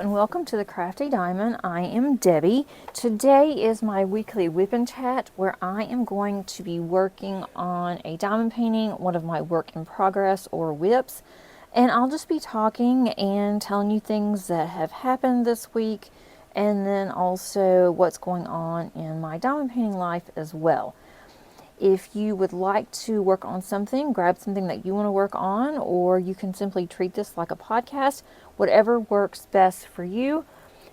and welcome to the Crafty Diamond. I am Debbie. Today is my weekly whip and chat where I am going to be working on a diamond painting, one of my work in progress or whips, and I'll just be talking and telling you things that have happened this week and then also what's going on in my diamond painting life as well. If you would like to work on something, grab something that you want to work on, or you can simply treat this like a podcast, whatever works best for you.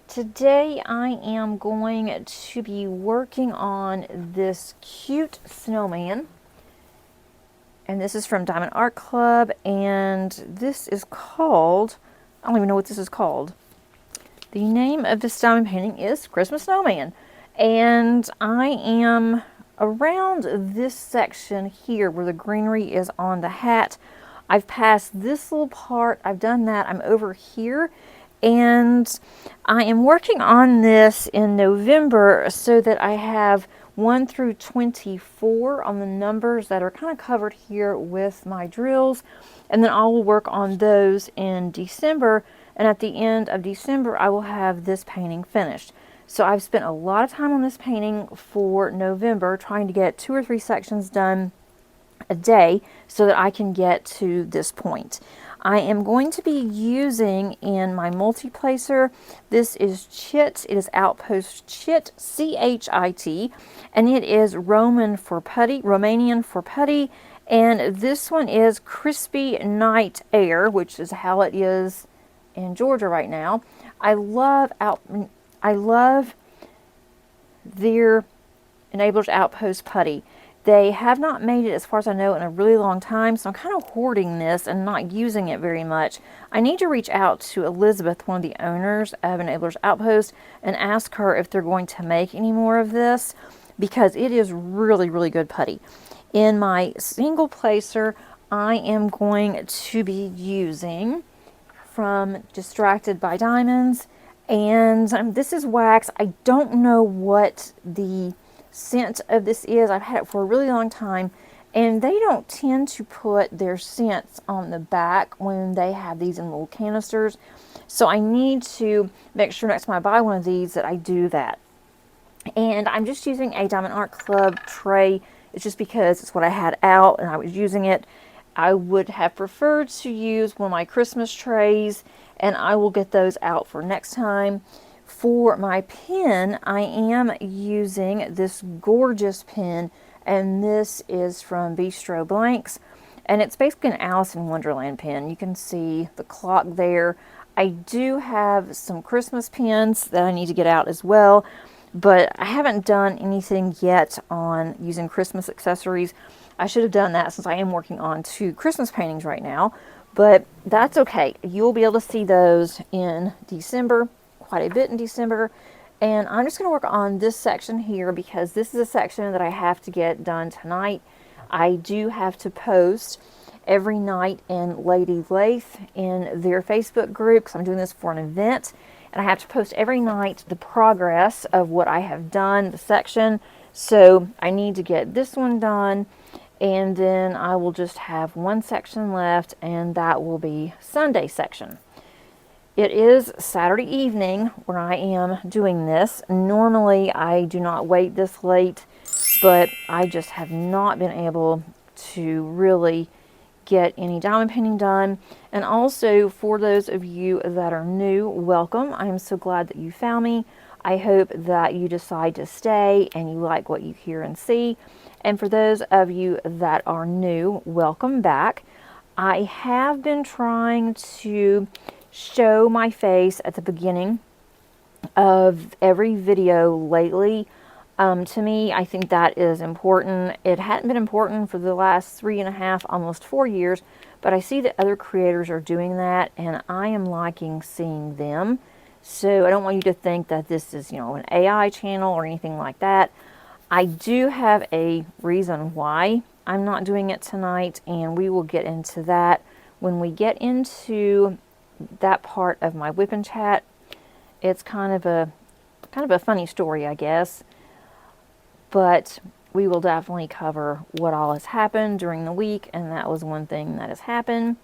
Today I am going to be working on this cute snowman. And this is from Diamond Art Club, and this is called, I don't even know what this is called. The name of this diamond painting is Christmas Snowman. And I am around this section here where the greenery is on the hat. I've passed this little part, I've done that, I'm over here, and I am working on this in November so that I have 1 through 24 on the numbers that are kind of covered here with my drills, and then I will work on those in December, and at the end of December I will have this painting finished. So I've spent a lot of time on this painting for November, trying to get 2 or 3 sections done a day so that I can get to this point. I am going to be using in my multi-placer, this is Chit, it is Outpost Chit, C-H-I-T, and it is Romanian for putty, and this one is Crispy Night Air, which is how it is in Georgia right now. I love their Enablers Outpost putty. They have not made it, as far as I know, in a really long time, so I'm kind of hoarding this and not using it very much. I need to reach out to Elizabeth, one of the owners of Enablers Outpost, and ask her if they're going to make any more of this, because it is really, really good putty. In my single placer, I am going to be using from Distracted by Diamonds, and this is wax. I don't know what the scent of this is. I've had it for a really long time, and they don't tend to put their scents on the back when they have these in little canisters, so I need to make sure next time I buy one of these that I do that. And I'm just using a Diamond Art Club tray. It's just because it's what I had out and I was using it. I would have preferred to use one of my Christmas trays, and I will get those out for next time. For my pen, I am using this gorgeous pen, and this is from Bistro Blanks, and it's basically an Alice in Wonderland pen. You can see the clock there. I do have some Christmas pens that I need to get out as well, but I haven't done anything yet on using Christmas accessories. I should have done that since I am working on 2 Christmas paintings right now, but that's okay. You'll be able to see those in December, quite a bit in December, and I'm just going to work on this section here because this is a section that I have to get done tonight. I do have to post every night in Lady Lathe in their Facebook group because I'm doing this for an event, and I have to post every night the progress of what I have done, the section. So I need to get this one done, and then I will just have 1 section left, and that will be Sunday section. It is Saturday evening where I am doing this. Normally I do not wait this late, but I just have not been able to really get any diamond painting done. And also, for those of you that are new, welcome. I am so glad that you found me. I hope that you decide to stay and you like what you hear and see. And for those of you that are new, welcome back. I have been trying to show my face at the beginning of every video lately. To me, I think that is important. It hadn't been important for the last 3.5, almost 4 years, but I see that other creators are doing that, and I am liking seeing them. So I don't want you to think that this is, an AI channel or anything like that. I do have a reason why I'm not doing it tonight, and we will get into that when we get into that part of my whip and chat. It's kind of a funny story, I guess, but we will definitely cover what all has happened during the week, and that was one thing that has happened.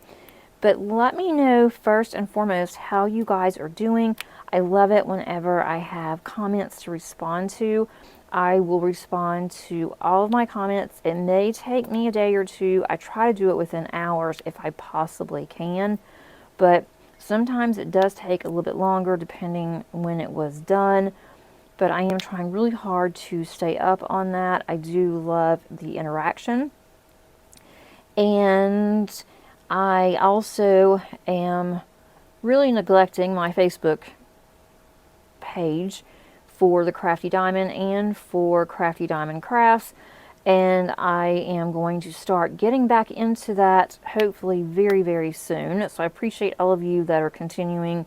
But let me know first and foremost how you guys are doing. I love it whenever I have comments to respond to. I will respond to all of my comments. It may take me a day or two. I try to do it within hours if I possibly can, but sometimes it does take a little bit longer depending when it was done. But I am trying really hard to stay up on that. I do love the interaction. And I also am really neglecting my Facebook page for the Crafty Diamond and for Crafty Diamond Crafts, and I am going to start getting back into that hopefully very, very soon. So I appreciate all of you that are continuing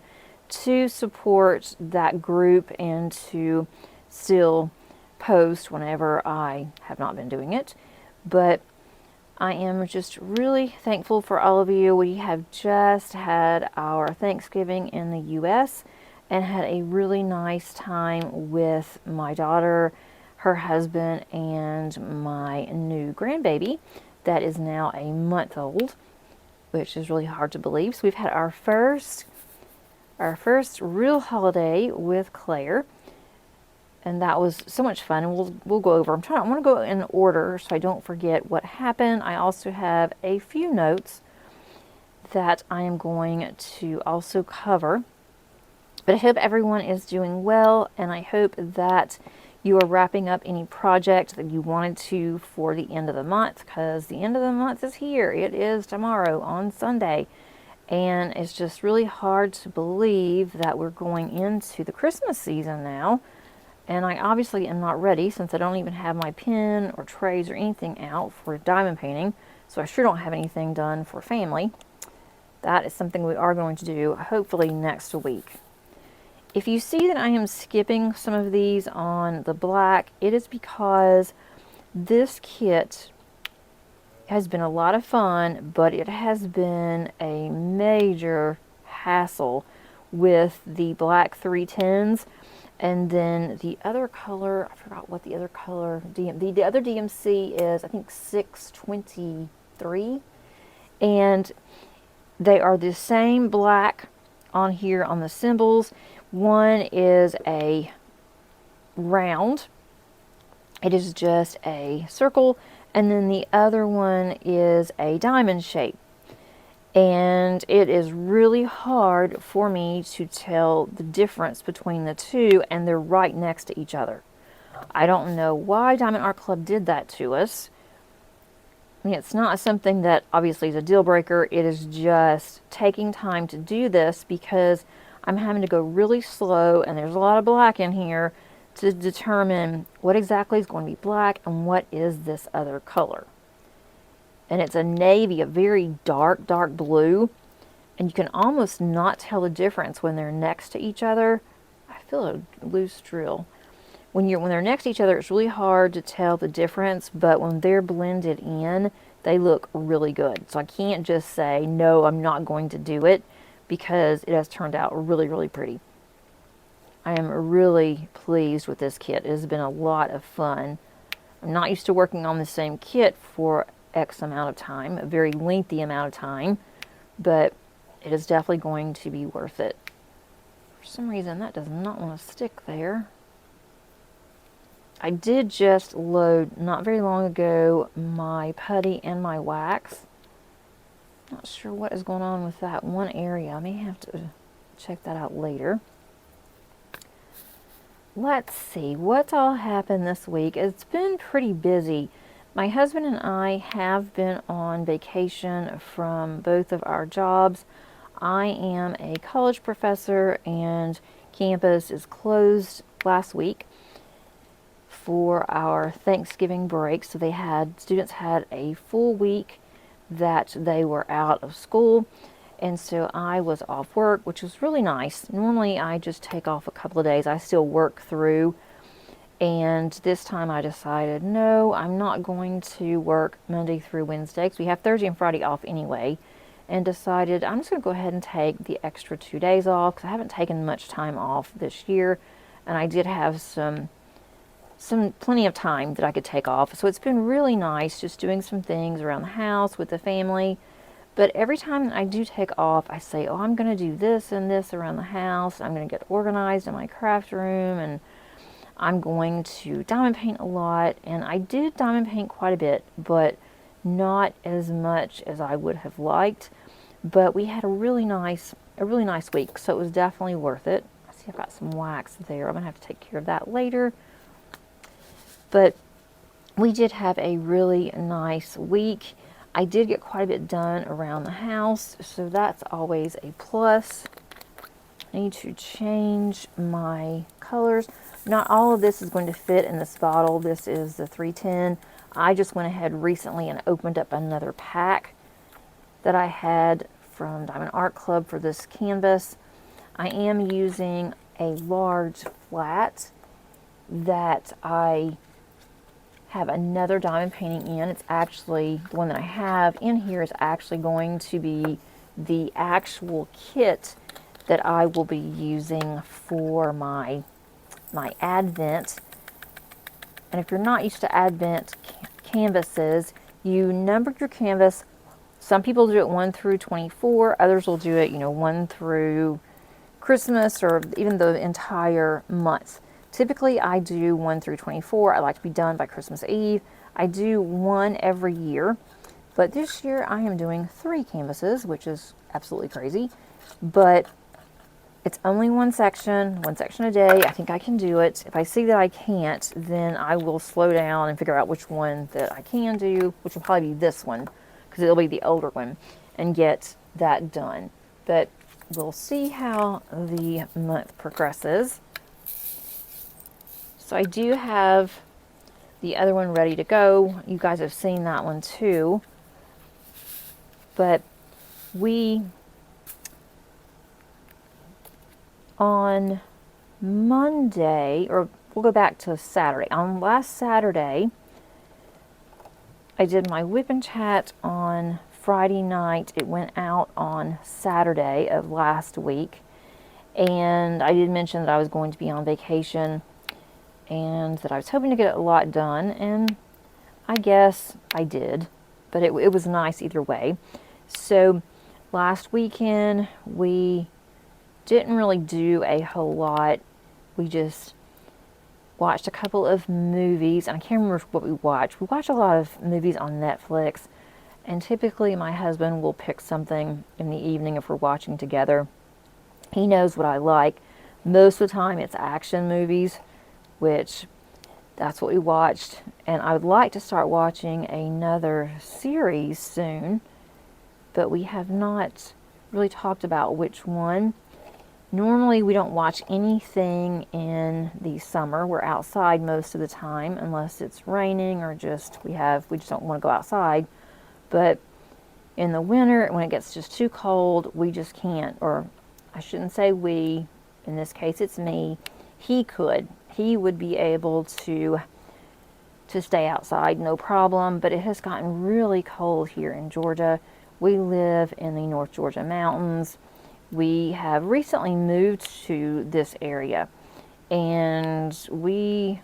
to support that group and to still post whenever I have not been doing it. But I am just really thankful for all of you. We have just had our Thanksgiving in the U.S. and had a really nice time with my daughter, her husband, and my new grandbaby that is now a month old, which is really hard to believe. So we've had our first real holiday with Claire, and that was so much fun. And we'll go over. I want to go in order so I don't forget what happened. I also have a few notes that I am going to also cover. But I hope everyone is doing well, and I hope that you are wrapping up any project that you wanted to for the end of the month, because the end of the month is here. It is tomorrow on Sunday, and it's just really hard to believe that we're going into the Christmas season now. And I obviously am not ready, since I don't even have my pen or trays or anything out for diamond painting. So I sure don't have anything done for family. That is something we are going to do hopefully next week. If you see that I am skipping some of these on the black, it is because this kit has been a lot of fun, but it has been a major hassle with the black 310s. And then the other color, I forgot what the other color, the other DMC is, I think 623. And they are the same black on here on the symbols. One is a round. It is just a circle. And then the other one is a diamond shape. And it is really hard for me to tell the difference between the two, and they're right next to each other. I don't know why Diamond Art Club did that to us. I mean, it's not something that obviously is a deal breaker. It is just taking time to do this because I'm having to go really slow, and there's a lot of black in here to determine what exactly is going to be black and what is this other color. And it's a navy, a very dark, dark blue. And you can almost not tell the difference when they're next to each other. I feel a loose drill. When they're next to each other, it's really hard to tell the difference. But when they're blended in, they look really good. So I can't just say, no, I'm not going to do it, because it has turned out really, really pretty. I am really pleased with this kit. It has been a lot of fun. I'm not used to working on the same kit for X amount of time, a very lengthy amount of time, but it is definitely going to be worth it. For some reason that does not want to stick there. I did just load not very long ago my putty and my wax. Not sure what is going on with that one area. I may have to check that out later. Let's see what's all happened this week. It's been pretty busy. My husband and I have been on vacation from both of our jobs. I am a college professor, and campus is closed last week for our Thanksgiving break. So students had a full week that they were out of school. And so I was off work, which was really nice. Normally I just take off a couple of days. I still work through. And this time I decided, no, I'm not going to work Monday through Wednesday, because we have Thursday and Friday off anyway. And decided I'm just going to go ahead and take the extra 2 days off, because I haven't taken much time off this year. And I did have plenty of time that I could take off. So it's been really nice just doing some things around the house with the family. But every time I do take off, I say, oh, I'm going to do this and this around the house. I'm going to get organized in my craft room, and I'm going to diamond paint a lot. And I did diamond paint quite a bit, but not as much as I would have liked. But we had a really nice week, so it was definitely worth it. I see I've got some wax there. I'm going to have to take care of that later. But we did have a really nice week. I did get quite a bit done around the house, so that's always a plus. I need to change my colors. Not all of this is going to fit in this bottle. This is the 310. I just went ahead recently and opened up another pack that I had from Diamond Art Club for this canvas. I am using a large flat that I have another diamond painting in. It's actually, the one that I have in here is actually going to be the actual kit that I will be using for my Advent. And if you're not used to Advent canvases, you number your canvas. Some people do it 1 through 24. Others will do it, 1 through Christmas, or even the entire month. Typically, I do 1 through 24. I like to be done by Christmas Eve. I do one every year, but this year I am doing 3 canvases, which is absolutely crazy. But it's only one section a day. I think I can do it. If I see that I can't, then I will slow down and figure out which one that I can do, which will probably be this one, because it'll be the older one, and get that done. But we'll see how the month progresses. So I do have the other one ready to go. You guys have seen that one too. But on Monday, or we'll go back to Saturday. On last Saturday, I did my whip and chat on Friday night. It went out on Saturday of last week. And I did mention that I was going to be on vacation and that I was hoping to get a lot done, and I guess I did, but it was nice either way. So last weekend we didn't really do a whole lot. We just watched a couple of movies, and I can't remember what we watched. We watched a lot of movies on Netflix, and typically my husband will pick something in the evening if we're watching together. He knows what I like. Most of the time it's action movies, which that's what we watched. And I would like to start watching another series soon, but we have not really talked about which one. Normally we don't watch anything in the summer. We're outside most of the time unless it's raining or just we just don't want to go outside. But in the winter, when it gets just too cold, we just can't. Or I shouldn't say we, in this case it's me. He would be able to stay outside, no problem, but it has gotten really cold here in Georgia. We live in the North Georgia mountains. We have recently moved to this area, and we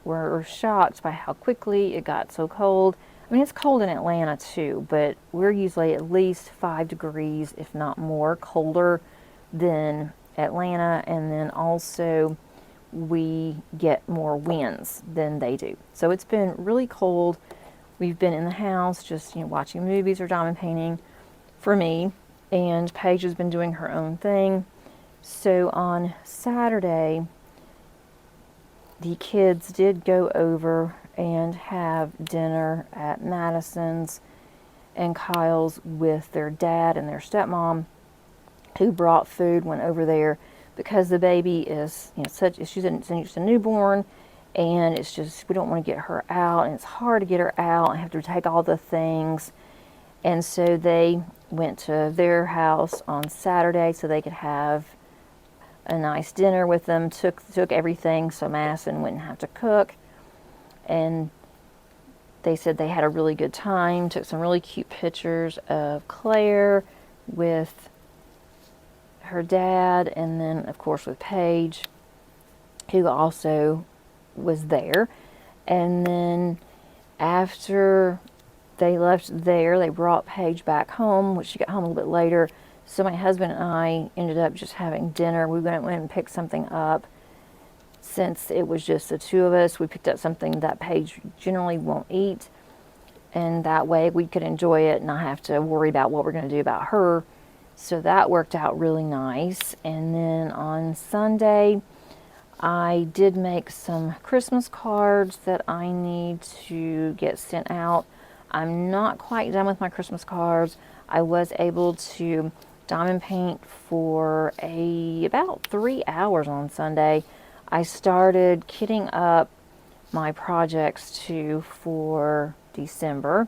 were shocked by how quickly it got so cold. I mean, it's cold in Atlanta too, but we're usually at least 5 degrees, if not more, colder than Atlanta, and then also we get more winds than they do. So it's been really cold. We've been in the house just watching movies or diamond painting for me, and Paige has been doing her own thing. So on Saturday, the kids did go over and have dinner at Madison's and Kyle's with their dad and their stepmom, who brought food, went over there, because the baby is, she's a newborn, and it's just, we don't want to get her out, and it's hard to get her out, and have to take all the things. And so they went to their house on Saturday so they could have a nice dinner with them, took everything so Madison wouldn't have to cook. And they said they had a really good time, took some really cute pictures of Claire with her dad, and then of course with Paige, who also was there. And then after they left there. They brought Paige back home, which she got home a little bit later. So my husband and I ended up just having dinner. We went and picked something up. Since it was just the two of us, we picked up something that Paige generally won't eat. And that way we could enjoy it and not have to worry about what we're going to do about her. So that worked out really nice. And then on Sunday, I did make some Christmas cards that I need to get sent out. I'm not quite done with my Christmas cards. I was able to diamond paint for about 3 hours on Sunday. I started kitting up my projects for December.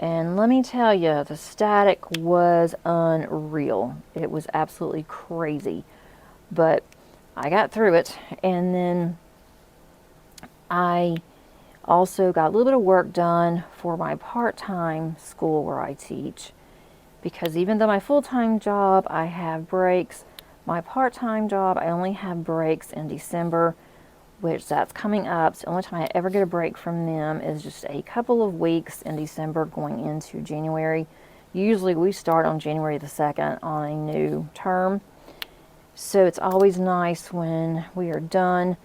And let me tell you, the static was unreal. It was absolutely crazy. But I got through it. And then I also got a little bit of work done for my part-time school where I teach. Because even though my full-time job, I have breaks, my part-time job, I only have breaks in December, which that's coming up. So the only time I ever get a break from them is just a couple of weeks in December going into January. Usually we start on January the 2nd on a new term. So it's always nice when we are done.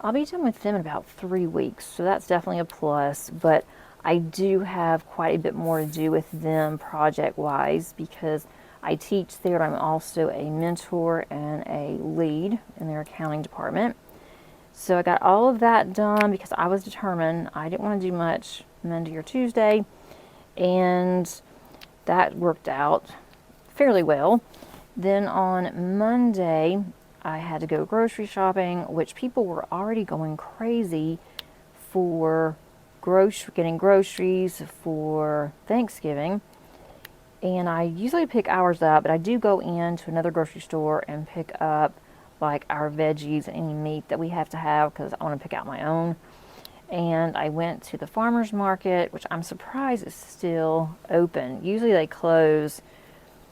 I'll be done with them in about 3 weeks, so that's definitely a plus. But I do have quite a bit more to do with them project-wise because I teach there. I'm also a mentor and a lead in their accounting department. So I got all of that done because I was determined I didn't want to do much Monday or Tuesday, and that worked out fairly well. Then on Monday, I had to go grocery shopping, which people were already going crazy for getting groceries for Thanksgiving. And I usually pick ours up, but I do go into another grocery store and pick up like our veggies and any meat that we have to have because I want to pick out my own. And I went to the farmer's market, which I'm surprised is still open. Usually they close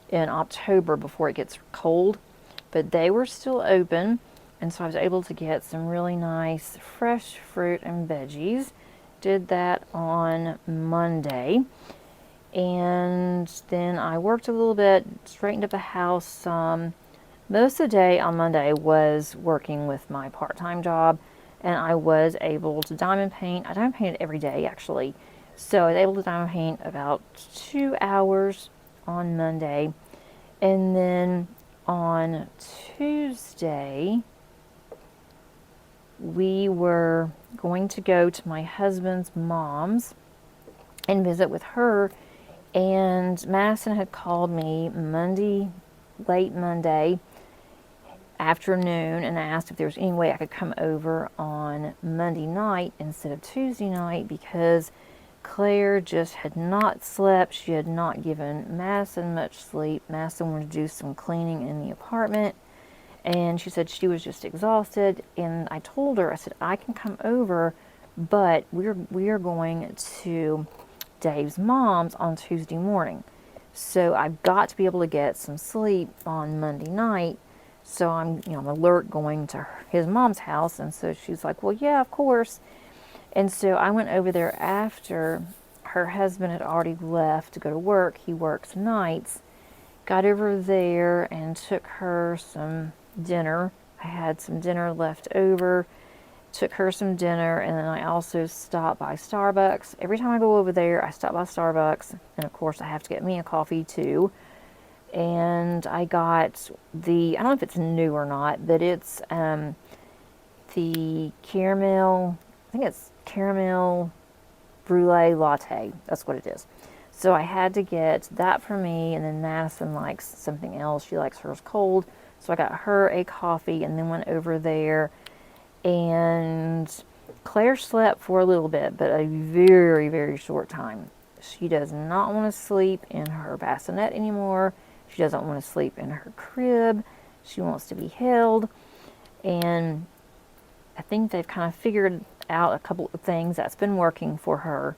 in October before it gets cold, but they were still open. And so I was able to get some really nice fresh fruit and veggies. Did that on Monday. And then I worked a little bit, straightened up the house some. Most of the day on Monday was working with my part-time job, and I was able to diamond paint. I diamond painted every day, actually. So I was able to diamond paint about 2 hours on Monday. And then on Tuesday, we were going to go to my husband's mom's and visit with her. And Madison had called me late Monday afternoon and asked if there was any way I could come over on Monday night instead of Tuesday night because Claire just had not slept. She had not given Madison much sleep. Madison wanted to do some cleaning in the apartment, and she said she was just exhausted. And I told her, I said, I can come over, but we are going to Dave's mom's on Tuesday morning. So I've got to be able to get some sleep on Monday night. So I'm alert going to his mom's house. And so she's like, well, yeah, of course. And so I went over there after her husband had already left to go to work. He works nights. Got over there and took her some dinner. I had some dinner left over. Took her some dinner, and then I also stopped by Starbucks. Every time I go over there, I stop by Starbucks. And of course, I have to get me a coffee too. And I got I don't know if it's new or not, but it's the caramel, I think it's caramel brulee latte. That's what it is. So I had to get that for me, and then Madison likes something else. She likes hers cold. So I got her a coffee and then went over there. And Claire slept for a little bit, but a very, very short time. She does not want to sleep in her bassinet anymore. She doesn't want to sleep in her crib. She wants to be held. And I think they've kind of figured out a couple of things that's been working for her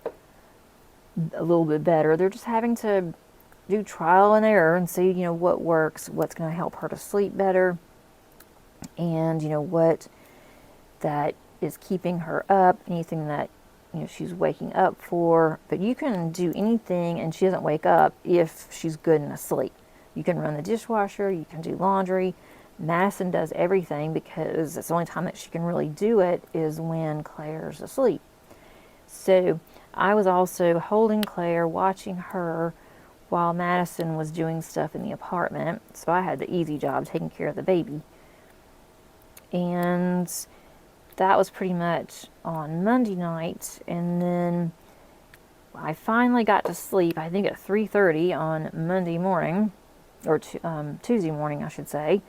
a little bit better. They're just having to do trial and error and see, what works, what's going to help her to sleep better, and, what that is keeping her up, anything that she's waking up for. But you can do anything and she doesn't wake up if she's good and asleep. You can run the dishwasher, you can do laundry. Madison does everything because it's the only time that she can really do it is when Claire's asleep. So I was also holding Claire, watching her while Madison was doing stuff in the apartment. So I had the easy job taking care of the baby. And that was pretty much on Monday night. And then I finally got to sleep, I think at 3:30 on Monday morning, or Tuesday morning, I should say.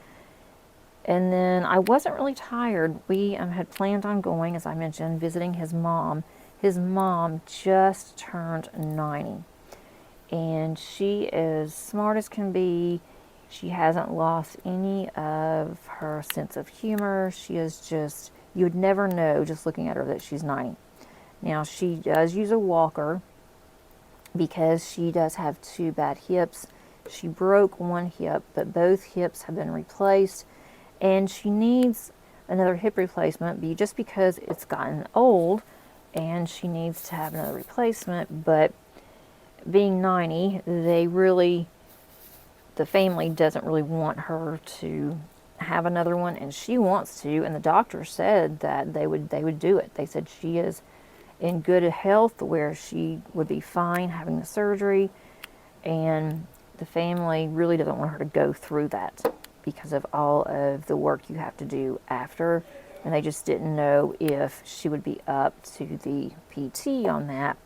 And then I wasn't really tired. We had planned on going, as I mentioned, visiting his mom. His mom just turned 90. And she is smart as can be. She hasn't lost any of her sense of humor. She is just, you would never know just looking at her that she's 90. Now, she does use a walker because she does have 2 bad hips. She broke one hip, but both hips have been replaced. And she needs another hip replacement just because it's gotten old and she needs to have another replacement. But being 90, the family doesn't really want her to have another one, and she wants to, and the doctor said that they would do it. They said she is in good health where she would be fine having the surgery, and the family really doesn't want her to go through that because of all of the work you have to do after, and they just didn't know if she would be up to the PT on that,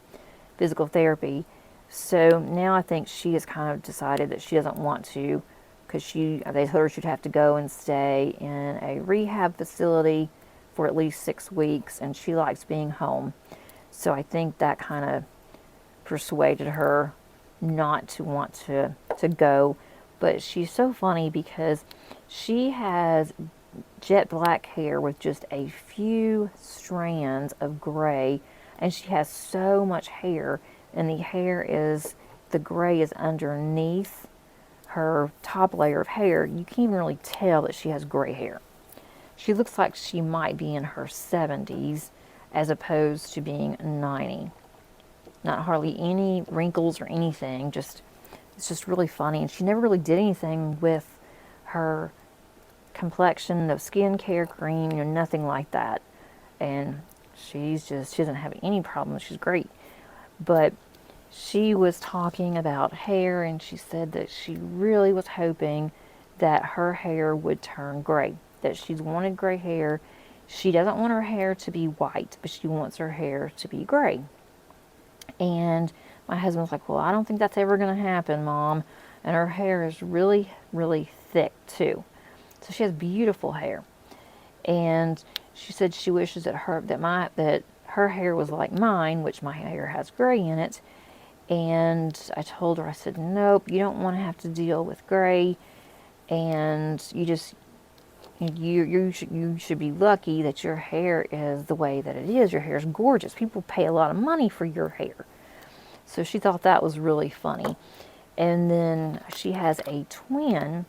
physical therapy. So now I think she has kind of decided that she doesn't want to, because they told her she'd have to go and stay in a rehab facility for at least 6 weeks, and she likes being home. So I think that kind of persuaded her not to want to go. But she's so funny because she has jet black hair with just a few strands of gray, and she has so much hair, and the gray is underneath her top layer of hair. You can't even really tell that she has gray hair. She looks like she might be in her 70s as opposed to being 90. Not hardly any wrinkles or anything, it's just really funny. And she never really did anything with her complexion, no skincare cream, nothing like that. And she doesn't have any problems. She's great. But she was talking about hair, and she said that she really was hoping that her hair would turn gray, that she's wanted gray hair. She doesn't want her hair to be white, but she wants her hair to be gray. And my husband was like, well, I don't think that's ever going to happen, Mom. And her hair is really, really thick, too. So she has beautiful hair. And she said she wishes that her hair was like mine, which my hair has gray in it. And I told her, I said, nope, you don't want to have to deal with gray. And you should be lucky that your hair is the way that it is. Your hair is gorgeous. People pay a lot of money for your hair. So she thought that was really funny. And then she has a twin.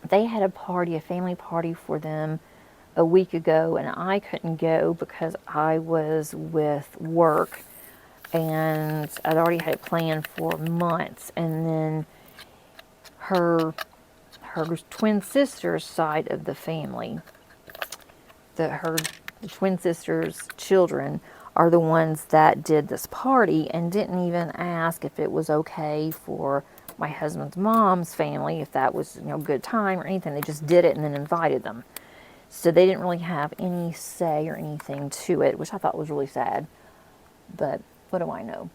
They had a family party for them a week ago, and I couldn't go because I was with work, and I'd already had it planned for months. And then her twin sister's side of the family, her twin sister's children are the ones that did this party and didn't even ask if it was okay for my husband's mom's family, if that was good time or anything. They just did it and then invited them. So they didn't really have any say or anything to it, which I thought was really sad. But what do I know?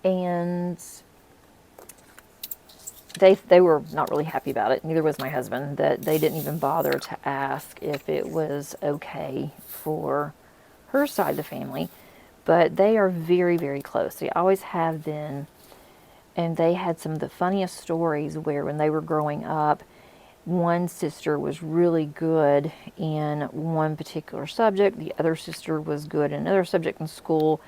And they were not really happy about it. Neither was my husband. That they didn't even bother to ask if it was okay for her side of the family. But they are very, very close. They always have been. And they had some of the funniest stories where when they were growing up, one sister was really good in one particular subject. The other sister was good in another subject in school.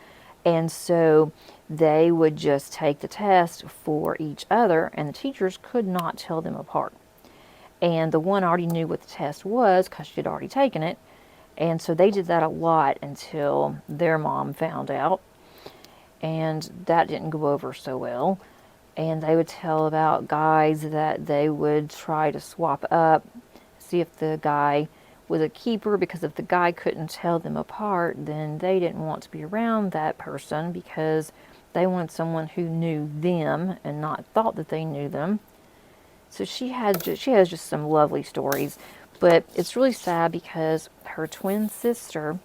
And so they would just take the test for each other, and the teachers could not tell them apart. And the one already knew what the test was because she had already taken it. And so they did that a lot until their mom found out, and that didn't go over so well. And they would tell about guys that they would try to swap up, see if the guy was a keeper, because if the guy couldn't tell them apart, then they didn't want to be around that person because they wanted someone who knew them and not thought that they knew them. So she has just some lovely stories, but it's really sad because her twin sister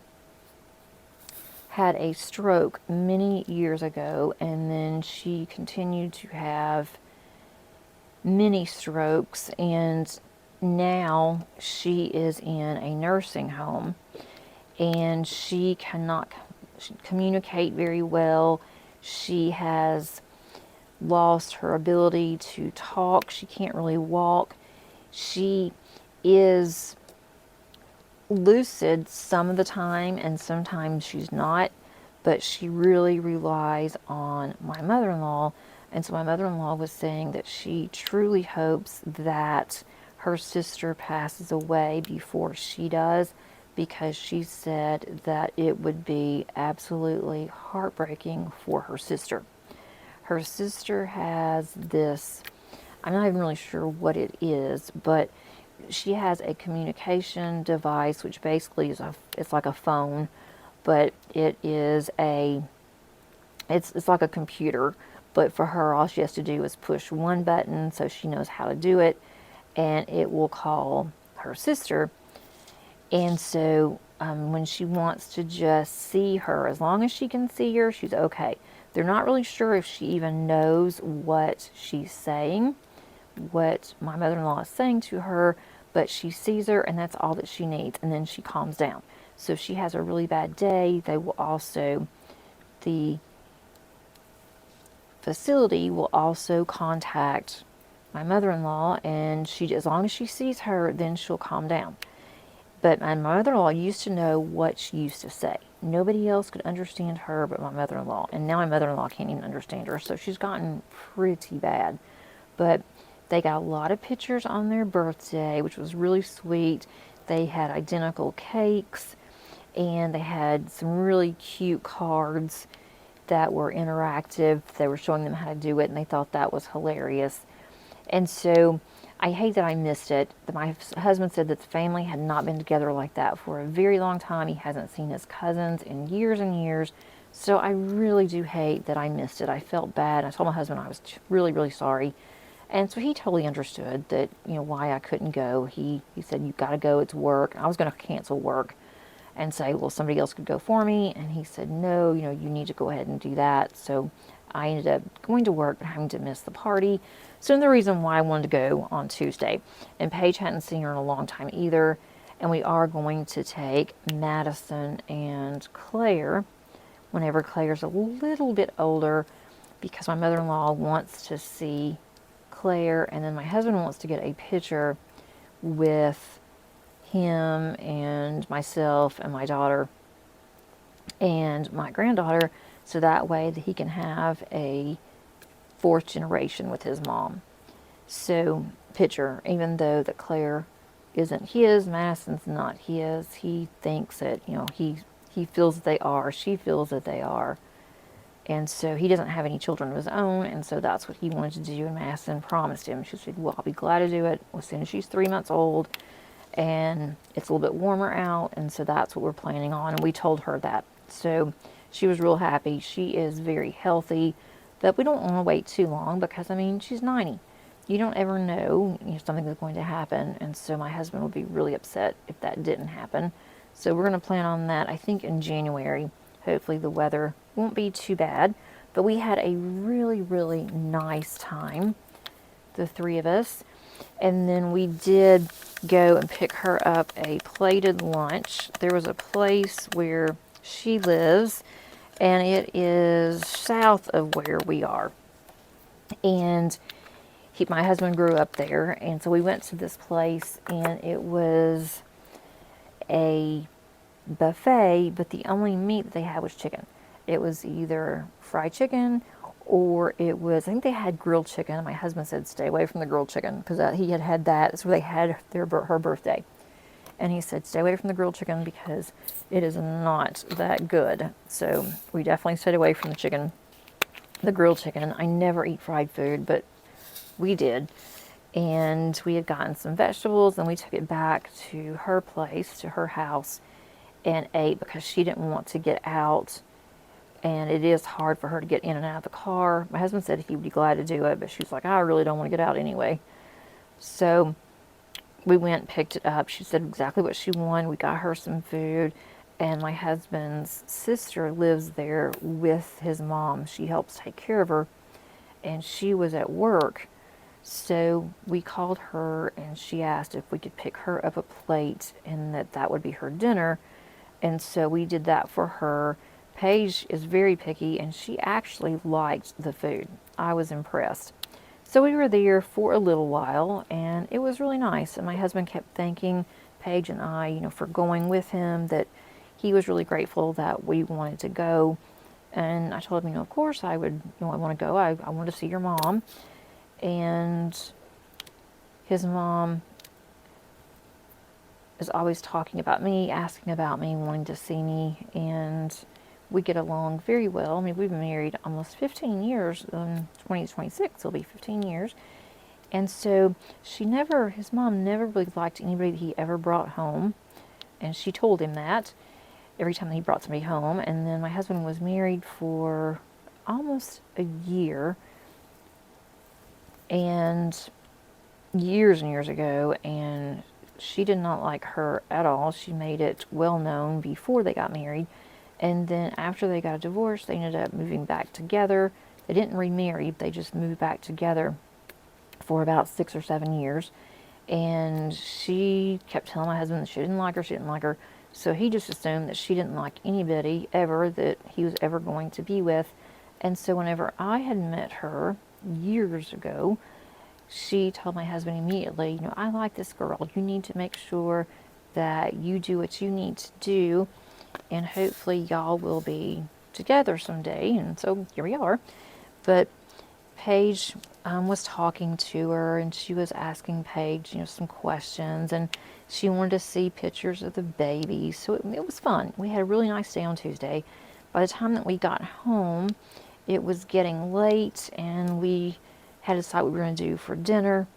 had a stroke many years ago, and then she continued to have many strokes, and now she is in a nursing home, and she cannot communicate very well. She has lost her ability to talk. She can't really walk. She is lucid some of the time, and sometimes she's not, but she really relies on my mother-in-law. And so my mother-in-law was saying that she truly hopes that her sister passes away before she does, because she said that it would be absolutely heartbreaking for her sister. Her sister has this, I'm not even really sure what it is, but she has a communication device, which basically is it's like a phone, but it's like a computer. But for her, all she has to do is push one button, so she knows how to do it, and it will call her sister. And so when she wants to just see her, as long as she can see her, she's okay. They're not really sure if she even knows what she's saying, what my mother-in-law is saying to her, but she sees her, and that's all that she needs, and then she calms down. So if she has a really bad day, the facility will also contact my mother-in-law, and as long as she sees her, then she'll calm down. But my mother-in-law used to know what she used to say. Nobody else could understand her but my mother-in-law, and now my mother-in-law can't even understand her, so she's gotten pretty bad. But they got a lot of pictures on their birthday, which was really sweet. They had identical cakes, and they had some really cute cards that were interactive. They were showing them how to do it, and they thought that was hilarious. And so I hate that I missed it. My husband said that the family had not been together like that for a very long time. He hasn't seen his cousins in years and years. So I really do hate that I missed it. I felt bad. I told my husband I was really, really sorry. And so he totally understood that, why I couldn't go. He said, "You got to go, it's work." I was going to cancel work and say, well, somebody else could go for me. And he said, "No, you need to go ahead and do that." So I ended up going to work and having to miss the party. So the reason why I wanted to go on Tuesday. And Paige hadn't seen her in a long time either. And we are going to take Madison and Claire whenever Claire's a little bit older, because my mother-in-law wants to see Claire, and then my husband wants to get a picture with him and myself and my daughter and my granddaughter, so that way that he can have a fourth generation with his mom. So picture, even though that Claire isn't his, Madison's not his, he thinks that, he feels that they are, she feels that they are. And so he doesn't have any children of his own, and so that's what he wanted to do, and Madison promised him. She said, "Well, I'll be glad to do it as soon as she's 3 months old, and it's a little bit warmer out," and so that's what we're planning on, and we told her that. So she was real happy. She is very healthy, but we don't want to wait too long because, she's 90. You don't ever know, something is going to happen, and so my husband would be really upset if that didn't happen. So we're going to plan on that, I think, in January. Hopefully the weather won't be too bad. But we had a really, really nice time, the three of us. And then we did go and pick her up a plated lunch. There was a place where she lives, and it is south of where we are. And my husband grew up there, and so we went to this place, and it was a buffet, but the only meat that they had was chicken. It was either fried chicken or I think they had grilled chicken. My husband said stay away from the grilled chicken because he had that. That's where they had her birthday. And he said, stay away from the grilled chicken because it is not that good. So we definitely stayed away from the chicken, the grilled chicken. I never eat fried food, but we did. And we had gotten some vegetables and we took it back to her place, to her house, and ate because she didn't want to get out. And it is hard for her to get in and out of the car. My husband said he would be glad to do it, but she's like, I really don't want to get out anyway. So we went and picked it up. She said exactly what she wanted. We got her some food. And my husband's sister lives there with his mom. She helps take care of her. And she was at work. So we called her and she asked if we could pick her up a plate and that would be her dinner. And so we did that for her. Paige is very picky and she actually liked the food. I was impressed. So we were there for a little while and it was really nice. And my husband kept thanking Paige and I, for going with him, that he was really grateful that we wanted to go. And I told him, of course I would, I want to go. I want to see your mom. And his mom is always talking about me, asking about me, wanting to see me, and we get along very well. I mean, we've been married almost 15 years. 2026 will be 15 years. And so his mom never really liked anybody that he ever brought home. And she told him that every time that he brought somebody home. And then my husband was married for almost a year. And years ago, and she did not like her at all. She made it well known before they got married. And then after they got a divorce, they ended up moving back together. They didn't remarry, they just moved back together for about 6 or 7 years. And she kept telling my husband that she didn't like her. So he just assumed that she didn't like anybody ever that he was ever going to be with. And so whenever I had met her years ago, she told my husband immediately, I like this girl. You need to make sure that you do what you need to do, and hopefully y'all will be together someday. And so here we are. But Paige was talking to her, and she was asking Paige, some questions, and she wanted to see pictures of the baby. So it was fun. We had a really nice day on Tuesday. By the time that we got home, it was getting late, and we had to decide what we were going to do for dinner.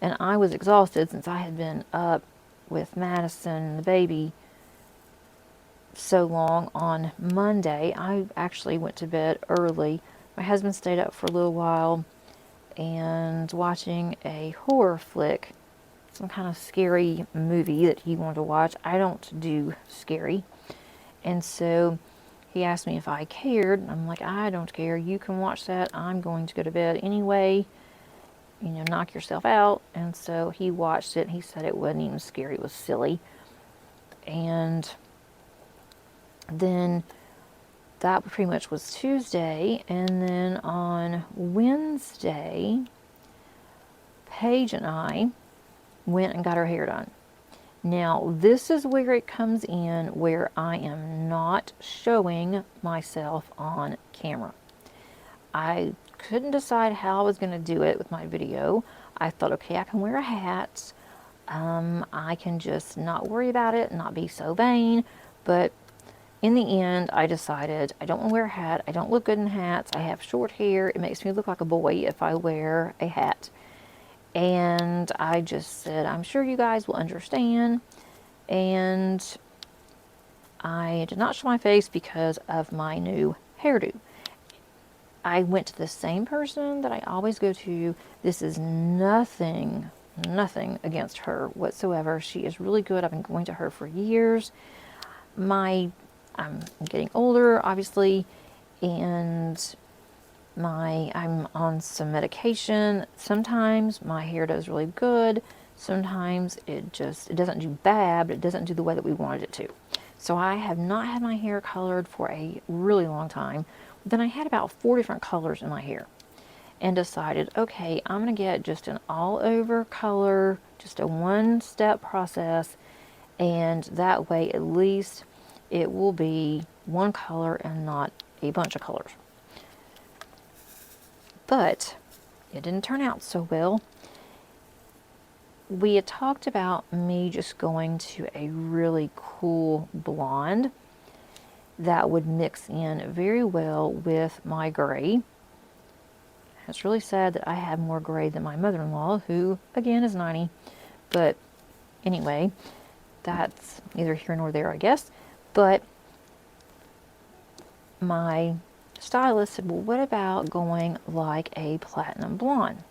And I was exhausted since I had been up with Madison and the baby so long on Monday. I actually went to bed early. My husband stayed up for a little while and watching a horror flick, some kind of scary movie that he wanted to watch. I don't do scary. And so he asked me if I cared. I'm like, I don't care. You can watch that. I'm going to go to bed anyway. Knock yourself out. And so he watched it. He said it wasn't even scary. It was silly. And then that pretty much was Tuesday. And then on Wednesday, Paige and I went and got our hair done. Now, this is where it comes in, where I am not showing myself on camera. I couldn't decide how I was going to do it with my video. I thought, okay, I can wear a hat. I can just not worry about it, not be so vain. But in the end, I decided I don't want to wear a hat. I don't look good in hats. I have short hair. It makes me look like a boy if I wear a hat. And I just said, I'm sure you guys will understand. And I did not show my face because of my new hairdo. I went to the same person that I always go to. This is nothing against her whatsoever. She is really good. I've been going to her for years. I'm getting older, obviously, and I'm on some medication. Sometimes my hair does really good. Sometimes it doesn't do bad, but it doesn't do the way that we wanted it to. So I have not had my hair colored for a really long time. Then I had about 4 different colors in my hair and decided, okay, I'm going to get just an all over color, just a one-step process, and that way at least it will be one color and not a bunch of colors. But it didn't turn out so well. we had talked about me just going to a really cool blonde that would mix in very well with my gray. It's really sad that I have more gray than my mother-in-law, who again is 90. But anyway, that's neither here nor there, I guess. But my stylist said, well, what about going like a platinum blonde?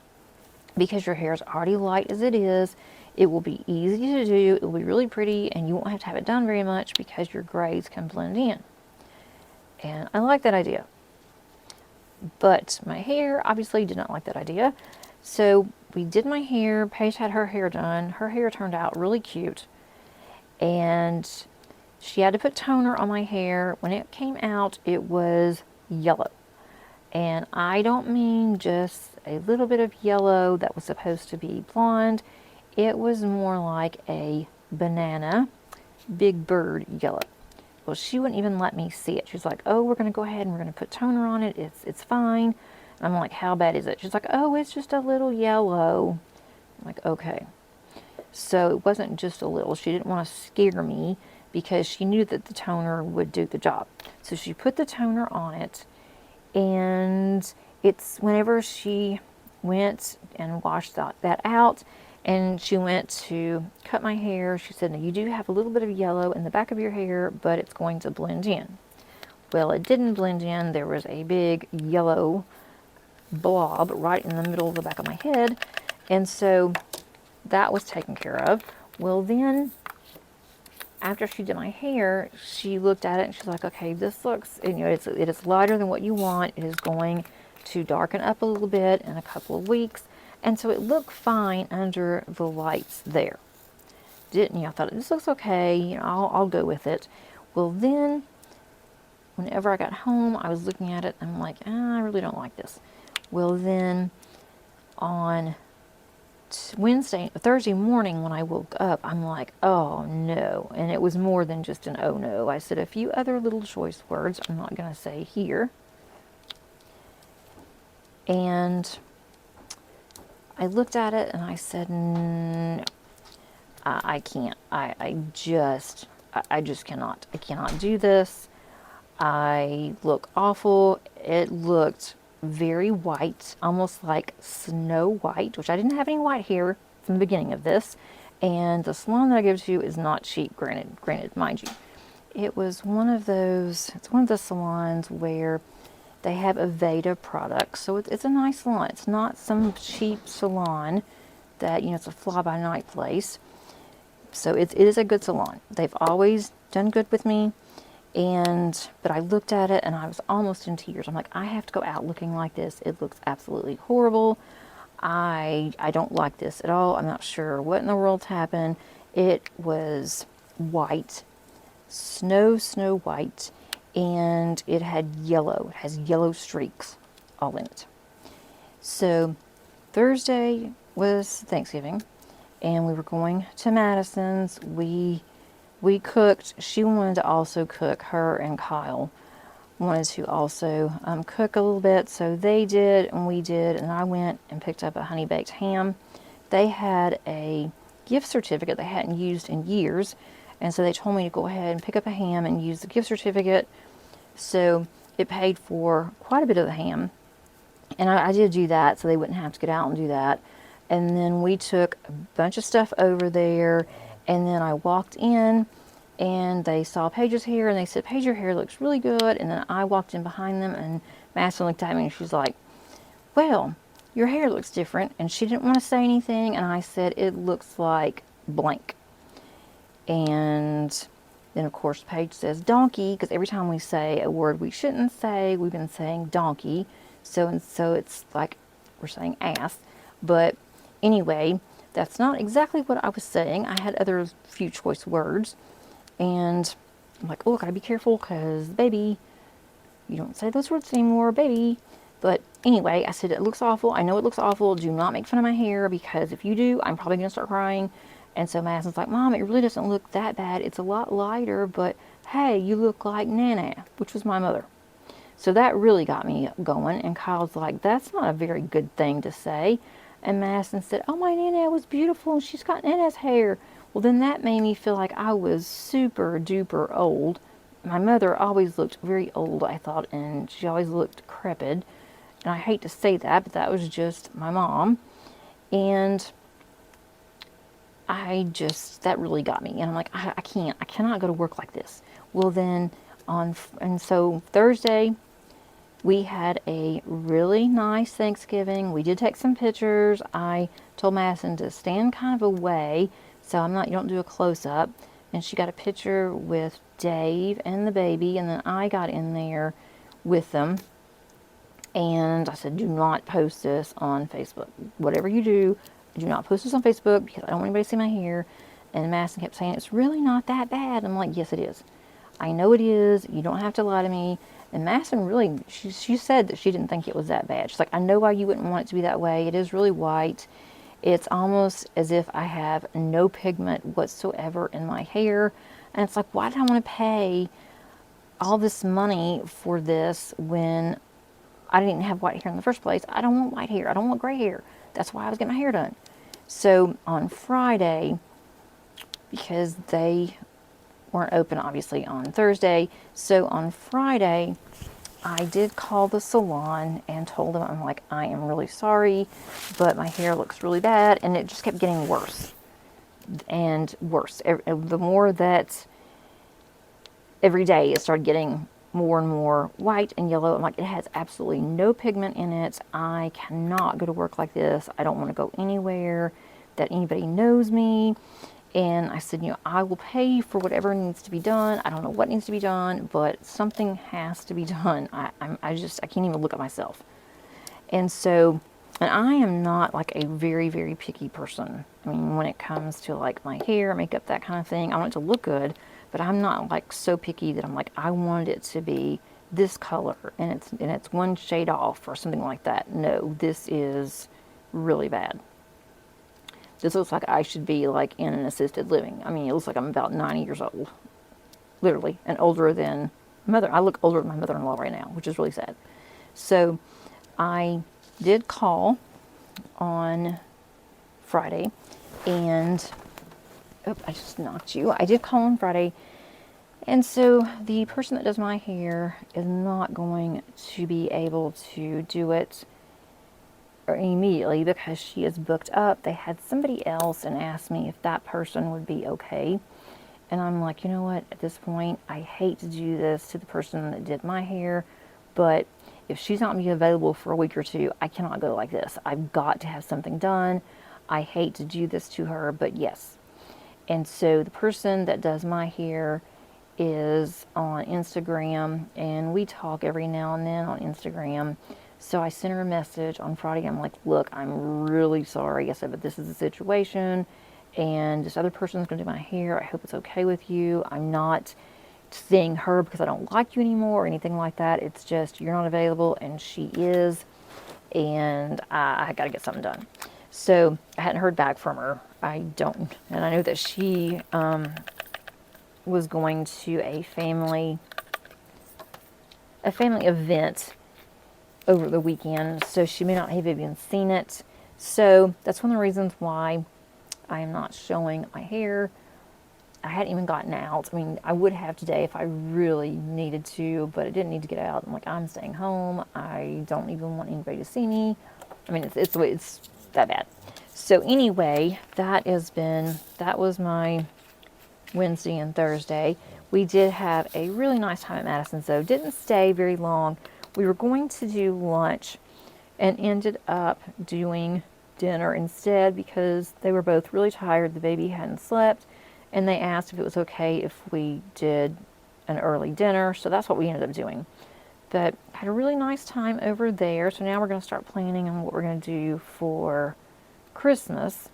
Because your hair is already light as it is, it will be easy to do, it will be really pretty, and you won't have to have it done very much because your grays can blend in. And I like that idea. But my hair obviously did not like that idea. So we did my hair. Paige had her hair done. Her hair turned out really cute. And she had to put toner on my hair. When it came out, it was yellow. And I don't mean just a little bit of yellow that was supposed to be blonde. It was more like a banana, big bird yellow. Well, she wouldn't even let me see it. She's like, oh, we're going to go ahead and we're going to put toner on it. It's fine. And I'm like, how bad is it? She's like, oh, it's just a little yellow. I'm like, okay. So it wasn't just a little. She didn't want to scare me because she knew that the toner would do the job. So she put the toner on it, and it's whenever she went and washed that out, and she went to cut my hair, she said, now you do have a little bit of yellow in the back of your hair, but it's going to blend in. Well, it didn't blend in. There was a big yellow blob right in the middle of the back of my head. And so that was taken care of. Well, then after she did my hair, she looked at it and she's like, okay, this looks, you know, it is lighter than what you want. It is going to darken up a little bit in a couple of weeks. And so it looked fine under the lights there. Didn't you? I thought, this looks okay, you know, I'll go with it. Well, then whenever I got home, I was looking at it and I'm like, I really don't like this. Well, then on Thursday morning when I woke up, I'm like, oh no. And it was more than just an oh no. I said a few other little choice words I'm not going to say here. And I looked at it and I said, no, I can't. I just cannot. I cannot do this. I look awful. It looked very white, almost like Snow White, which I didn't have any white hair from the beginning of this. And the salon that I go to is not cheap, granted, mind you. It was one of those, it's one of the salons where they have Aveda products. So it's a nice salon. It's not some cheap salon that, you know, it's a fly-by-night place. So it is a good salon. They've always done good with me. But I looked at it and I was almost in tears. I'm like, I have to go out looking like this. It looks absolutely horrible. I don't like this at all. I'm not sure what in the world's happened. It was white, snow white, and it had yellow. It has yellow streaks all in it. So Thursday was Thanksgiving, and we were going to Madison's. We cooked. She wanted to also cook. Her and Kyle wanted to also cook a little bit. So they did and we did. And I went and picked up a honey baked ham. They had a gift certificate they hadn't used in years. And so they told me to go ahead and pick up a ham and use the gift certificate. So it paid for quite a bit of the ham. And I did do that so they wouldn't have to get out and do that. And then we took a bunch of stuff over there. And then I walked in and they saw Paige's hair and they said, Paige, your hair looks really good. And then I walked in behind them and Madison looked at me and she's like, well, your hair looks different. And she didn't want to say anything. And I said, it looks like blank. And then of course Paige says donkey, because every time we say a word we shouldn't say, we've been saying donkey. So it's like we're saying ass. But anyway, that's not exactly what I was saying. I had other few choice words. And I'm like, oh, I gotta be careful because, baby, you don't say those words anymore, baby. But anyway, I said, it looks awful. I know it looks awful. Do not make fun of my hair because if you do, I'm probably going to start crying. And so Madison's like, Mom, it really doesn't look that bad. It's a lot lighter, but hey, you look like Nana, which was my mother. So that really got me going. And Kyle's like, that's not a very good thing to say. And Madison said, "Oh, my Nana was beautiful and she's got Nana's hair." Well, then that made me feel like I was super duper old. My mother always looked very old, I thought, and she always looked decrepit. And I hate to say that, but that was just my mom. And that really got me. And I'm like, I cannot go to work like this. Well, then and so Thursday, we had a really nice Thanksgiving. We did take some pictures. I told Madison to stand kind of away so you don't do a close up. And she got a picture with Dave and the baby, and then I got in there with them. And I said, do not post this on Facebook. Whatever you do not post this on Facebook because I don't want anybody to see my hair. And Madison kept saying, it's really not that bad. I'm like, yes, it is. I know it is. You don't have to lie to me. And Madison really, she said that she didn't think it was that bad. She's like, I know why you wouldn't want it to be that way. It is really white. It's almost as if I have no pigment whatsoever in my hair. And it's like, why did I want to pay all this money for this when I didn't have white hair in the first place? I don't want white hair. I don't want gray hair. That's why I was getting my hair done. So on Friday, because they weren't open obviously on Thursday, so on Friday I did call the salon and told them, I'm like, I am really sorry, but my hair looks really bad. And it just kept getting worse and worse. The more that every day it started getting more and more white and yellow. I'm like, it has absolutely no pigment in it. I cannot go to work like this. I don't want to go anywhere that anybody knows me. And I said, I will pay for whatever needs to be done. I don't know what needs to be done, but something has to be done. I can't even look at myself. And so, and I am not like a very, very picky person. I mean, when it comes to like my hair, makeup, that kind of thing, I want it to look good, but I'm not like so picky that I'm like, I want it to be this color and it's one shade off or something like that. No, this is really bad. This looks like I should be like in an assisted living. I mean, it looks like I'm about 90 years old, literally, and older than mother. I look older than my mother-in-law right now, which is really sad. So I did call on Friday and, I just knocked you. I did call on Friday. And so the person that does my hair is not going to be able to do it immediately because she is booked up. They had somebody else and asked me if that person would be okay. And I'm like, you know what, at this point, I hate to do this to the person that did my hair, but if she's not going to be available for a week or two, I cannot go like this. I've got to have something done. I hate to do this to her, but yes. And so the person that does my hair is on Instagram, and we talk every now and then on Instagram. So I sent her a message on Friday. I'm like, look, I'm really sorry. I said, but this is the situation, and this other person's going to do my hair. I hope it's okay with you. I'm not seeing her because I don't like you anymore or anything like that. It's just you're not available, and she is, and I got to get something done. So I hadn't heard back from her. And I know that she was going to a family event over the weekend, so she may not have even seen it. So that's one of the reasons why I am not showing my hair. I hadn't even gotten out. I mean, I would have today if I really needed to, but I didn't need to get out. I'm like, I'm staying home. I don't even want anybody to see me. I mean, it's that bad. So anyway, that was my Wednesday and Thursday. We did have a really nice time at Madison's though. Didn't stay very long. We were going to do lunch and ended up doing dinner instead because they were both really tired. The baby hadn't slept, and they asked if it was okay if we did an early dinner. So that's what we ended up doing. But had a really nice time over there. So now we're going to start planning on what we're going to do for Christmas.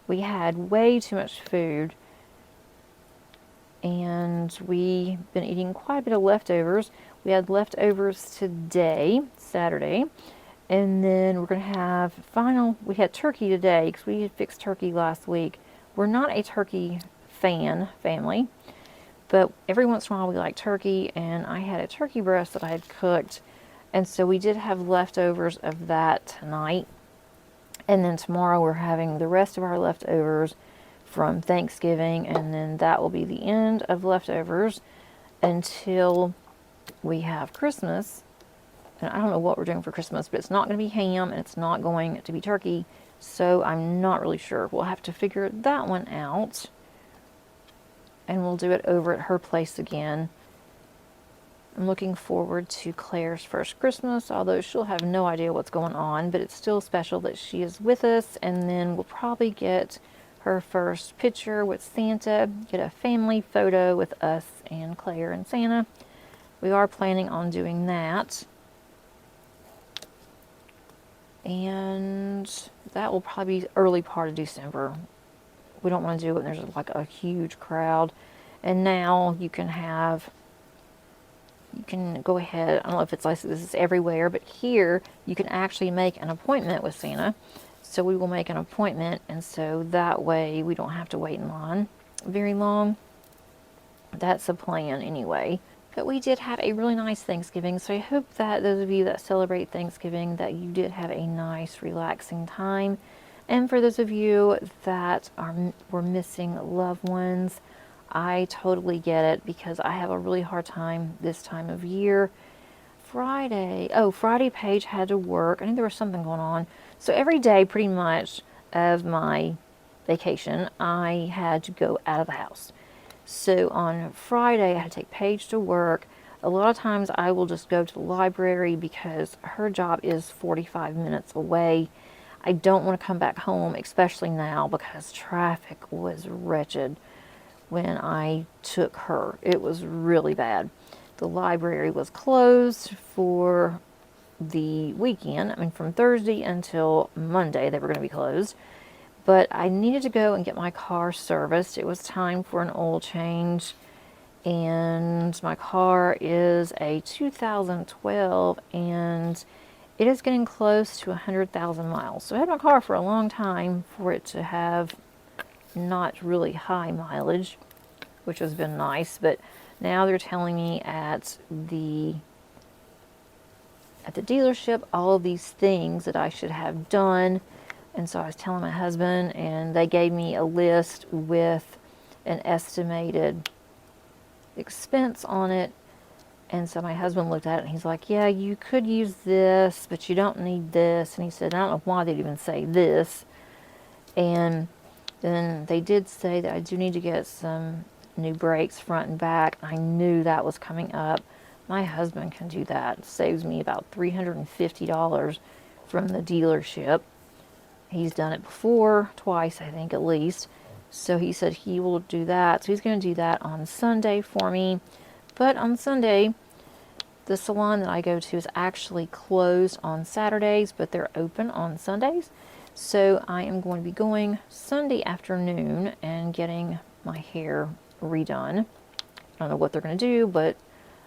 We had way too much food, and we've been eating quite a bit of leftovers. We had leftovers today, Saturday, and then we're going to have we had turkey today because we had fixed turkey last week. We're not a turkey family, but every once in a while we like turkey, and I had a turkey breast that I had cooked, and so we did have leftovers of that tonight. And then tomorrow we're having the rest of our leftovers from Thanksgiving, and then that will be the end of leftovers until we have Christmas. And I don't know what we're doing for Christmas, but it's not going to be ham and it's not going to be turkey. So I'm not really sure. We'll have to figure that one out. And we'll do it over at her place again. I'm looking forward to Claire's first Christmas, although she'll have no idea what's going on, but it's still special that she is with us. And then we'll probably get her first picture with Santa, get a family photo with us and Claire and Santa. We are planning on doing that. And that will probably be early part of December. We don't want to do it when there's like a huge crowd. And now you can go ahead, I don't know if it's like this is everywhere, but here you can actually make an appointment with Santa. So we will make an appointment, and so that way we don't have to wait in line very long. That's the plan anyway. But we did have a really nice Thanksgiving, so I hope that those of you that celebrate Thanksgiving, that you did have a nice, relaxing time. And for those of you that were missing loved ones, I totally get it, because I have a really hard time this time of year. Friday Paige had to work. I think there was something going on. So every day pretty much of my vacation, I had to go out of the house. So on Friday, I had to take Paige to work. A lot of times I will just go to the library because her job is 45 minutes away. I don't want to come back home, especially now, because traffic was wretched when I took her. It was really bad. The library was closed for the weekend. I mean, from Thursday until Monday, they were going to be closed. But I needed to go and get my car serviced. It was time for an oil change. And my car is a 2012, and it is getting close to 100,000 miles. So I had my car for a long time for it to have not really high mileage, which has been nice. But now they're telling me at the dealership all of these things that I should have done. And so I was telling my husband, and they gave me a list with an estimated expense on it. And so my husband looked at it and he's like, yeah, you could use this, but you don't need this. And he said, I don't know why they'd even say this. And then they did say that I do need to get some new brakes front and back. I knew that was coming up. My husband can do that. It saves me about $350 from the dealership. He's done it before, twice, I think, at least. So he said he will do that. So he's going to do that on Sunday for me. But on Sunday, the salon that I go to is actually closed on Saturdays, but they're open on Sundays. So I am going to be going Sunday afternoon and getting my hair redone. I don't know what they're going to do, but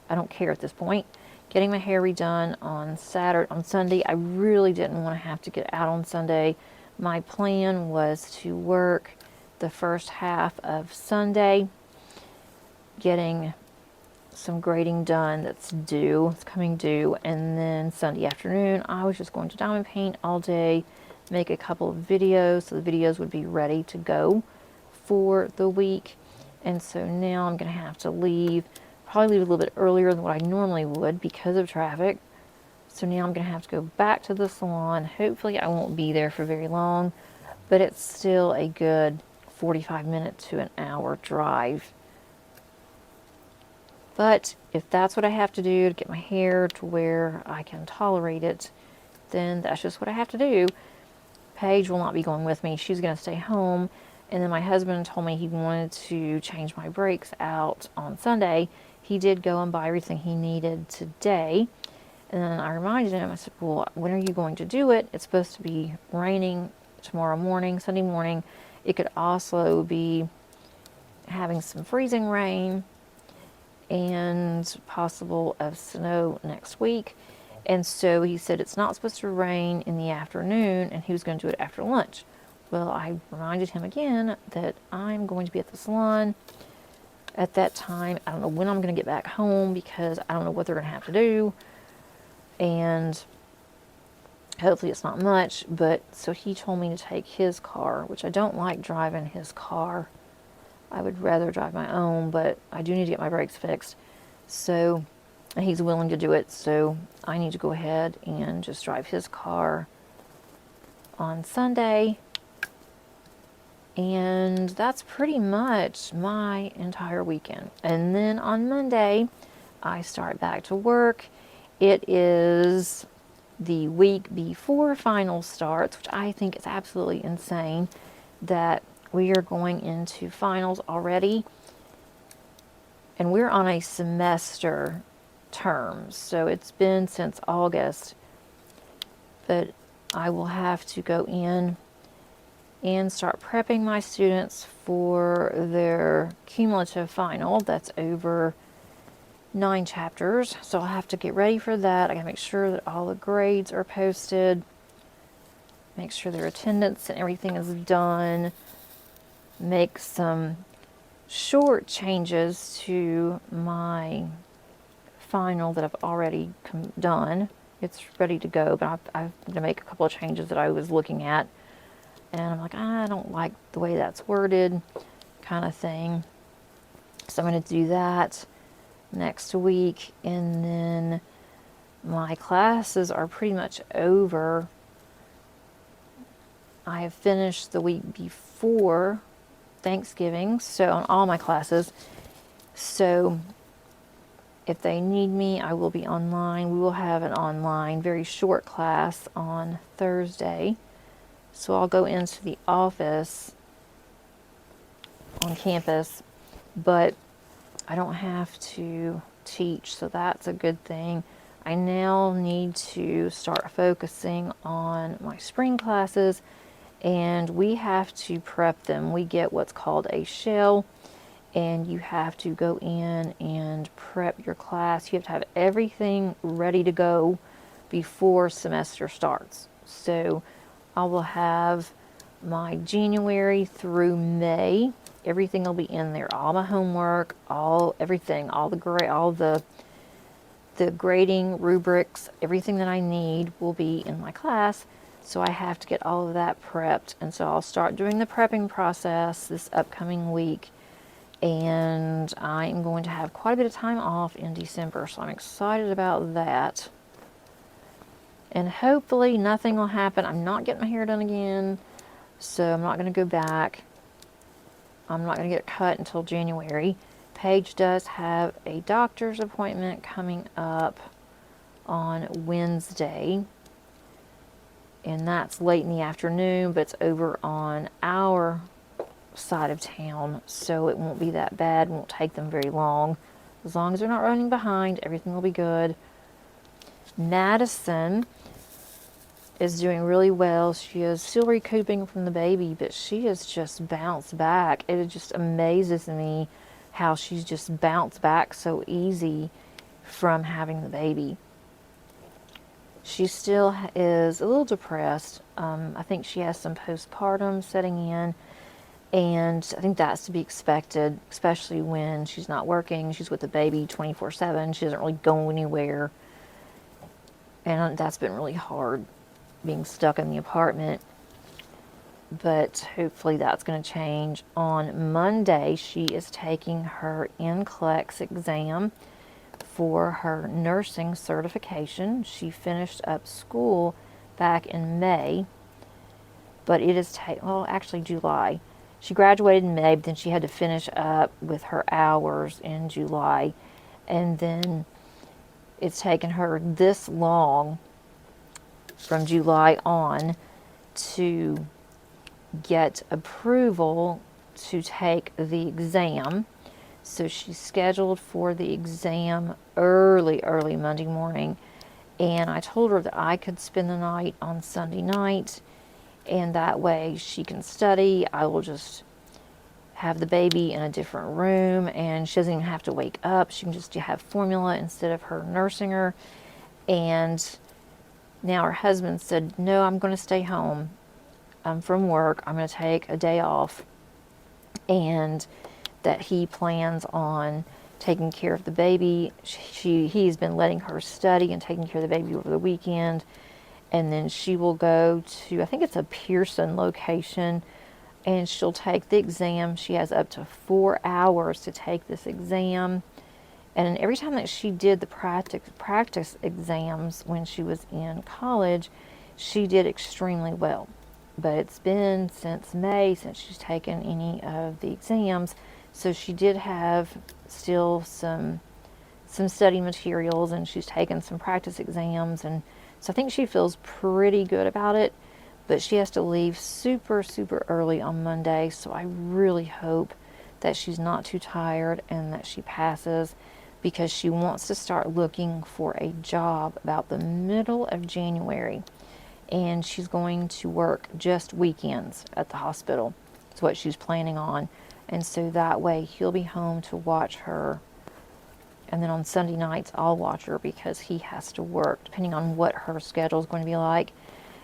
I don't care at this point. Getting my hair redone on Sunday. I really didn't want to have to get out on Sunday. My plan was to work the first half of Sunday, getting some grading done that's due, it's coming due, and then Sunday afternoon I was just going to diamond paint all day, make a couple of videos, so the videos would be ready to go for the week. And so now I'm going to have to leave, probably leave a little bit earlier than what I normally would because of traffic. So now I'm going to have to go back to the salon. Hopefully I won't be there for very long, but it's still a good 45 minute to an hour drive. But if that's what I have to do to get my hair to where I can tolerate it, then that's just what I have to do. Paige will not be going with me. She's going to stay home. And then my husband told me he wanted to change my brakes out on Sunday. He did go and buy everything he needed today. And then I reminded him, I said, well, when are you going to do it? It's supposed to be raining tomorrow morning, Sunday morning. It could also be having some freezing rain and possible of snow next week. And so he said it's not supposed to rain in the afternoon, and he was going to do it after lunch. Well, I reminded him again that I'm going to be at the salon at that time. I don't know when I'm going to get back home because I don't know what they're going to have to do. And Hopefully it's not much, but so he told me to take his car, which I don't like driving his car. I would rather drive my own, but I do need to get my brakes fixed. So, and he's willing to do it, so I need to go ahead and just drive his car on Sunday. And that's pretty much my entire weekend. And then on Monday, I start back to work. It is the week before finals starts, which I think is absolutely insane that we are going into finals already. And we're on a semester term, so it's been since August. But I will have to go in and start prepping my students for their cumulative final. That's over 9 chapters, so I'll have to get ready for that. I gotta make sure that all the grades are posted, make sure their attendance and everything is done, make some short changes to my final that I've already done. It's ready to go, but I'm gonna make a couple of changes that I was looking at, and I'm like, I don't like the way that's worded, kind of thing. So I'm gonna do that next week, and then my classes are pretty much over. I have finished the week before Thanksgiving, so on all my classes. So if they need me, I will be online. We will have an online, very short class on Thursday. So I'll go into the office on campus, but I don't have to teach, so that's a good thing. I now need to start focusing on my spring classes, and we have to prep them. We get what's called a shell, and you have to go in and prep your class. You have to have everything ready to go before semester starts. So I will have my January through May. Everything will be in there. All my homework, everything, all the grading rubrics, everything that I need will be in my class. So I have to get all of that prepped, and so I'll start doing the prepping process this upcoming week. And I am going to have quite a bit of time off in December, so I'm excited about that. And hopefully nothing will happen. I'm not getting my hair done again, so I'm not going to go back. I'm not going to get it cut until January. Paige does have a doctor's appointment coming up on Wednesday, and that's late in the afternoon, but it's over on our side of town, so it won't be that bad. It won't take them very long. As long as they're not running behind, everything will be good. Madison is doing really well. She is still recouping from the baby, but she has just bounced back. It just amazes me how she's just bounced back so easy from having the baby. She still is a little depressed. I think she has some postpartum setting in, and I think that's to be expected, especially when she's not working. She's with the baby 24/7. She doesn't really go anywhere, and that's been really hard, being stuck in the apartment. But hopefully that's going to change. On Monday, she is taking her NCLEX exam for her nursing certification. She finished up school back in May, but it is actually July. She graduated in May, but then she had to finish up with her hours in July, and then it's taken her this long from July on to get approval to take the exam. So she's scheduled for the exam early Monday morning, and I told her that I could spend the night on Sunday night, and that way she can study. I will just have the baby in a different room, and she doesn't even have to wake up. She can just have formula instead of her nursing her. And now her husband said, no, I'm going to stay home from work. I'm going to take a day off, and that he plans on taking care of the baby. He's been letting her study and taking care of the baby over the weekend, and then she will go to, I think it's a Pearson location, and she'll take the exam. She has up to 4 hours to take this exam. And every time that she did the practice exams when she was in college, she did extremely well. But it's been since May since she's taken any of the exams. So she did have still some study materials, and she's taken some practice exams, and so I think she feels pretty good about it. But she has to leave super, super early on Monday, so I really hope that she's not too tired and that she passes, because she wants to start looking for a job about the middle of January, and she's going to work just weekends at the hospital. That's what she's planning on, and so that way he'll be home to watch her, and then on Sunday nights I'll watch her because he has to work depending on what her schedule is going to be like.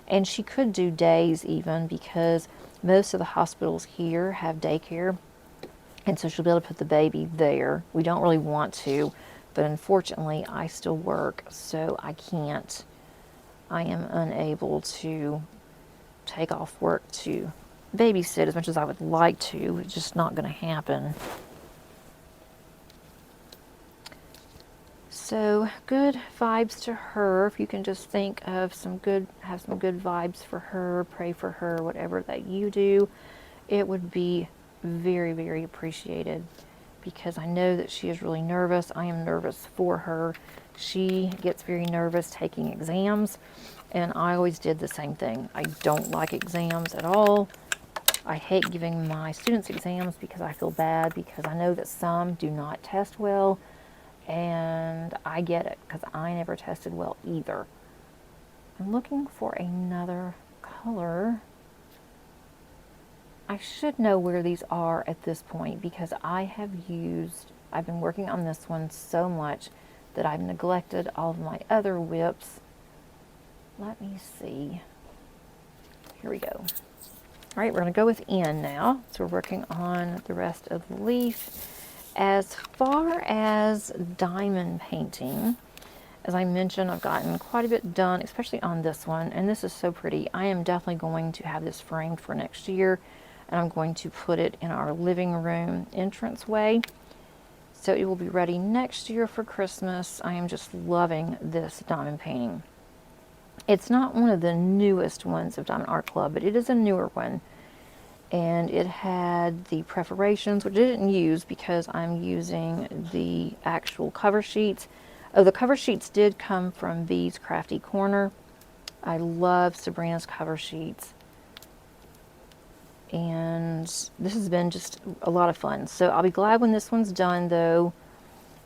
And she could do days even, because most of the hospitals here have daycare, and so she'll be able to put the baby there. We don't really want to, but unfortunately I still work, so I am unable to take off work to babysit as much as I would like to. It's just not going to happen. So good vibes to her. If you can just think of have some good vibes for her, pray for her, whatever that you do, it would be very, very appreciated, because I know that she is really nervous. I am nervous for her. She gets very nervous taking exams, and I always did the same thing. I don't like exams at all. I hate giving my students exams because I feel bad, because I know that some do not test well. And I get it, because I never tested well either. I'm looking for another color. I should know where these are at this point, because I've been working on this one so much that I've neglected all of my other WIPs. Let me see. Here we go. All right, we're going to go with N now. So we're working on the rest of the leaf. As far as diamond painting, as I mentioned, I've gotten quite a bit done, especially on this one, and this is so pretty. I am definitely going to have this framed for next year, and I'm going to put it in our living room entranceway, so it will be ready next year for Christmas. I am just loving this diamond painting. It's not one of the newest ones of Diamond Art Club, but it is a newer one. And it had the perforations, which I didn't use because I'm using the actual cover sheets. Oh, the cover sheets did come from Bee's Crafty Corner. I love Sabrina's cover sheets. And this has been just a lot of fun. So I'll be glad when this one's done, though,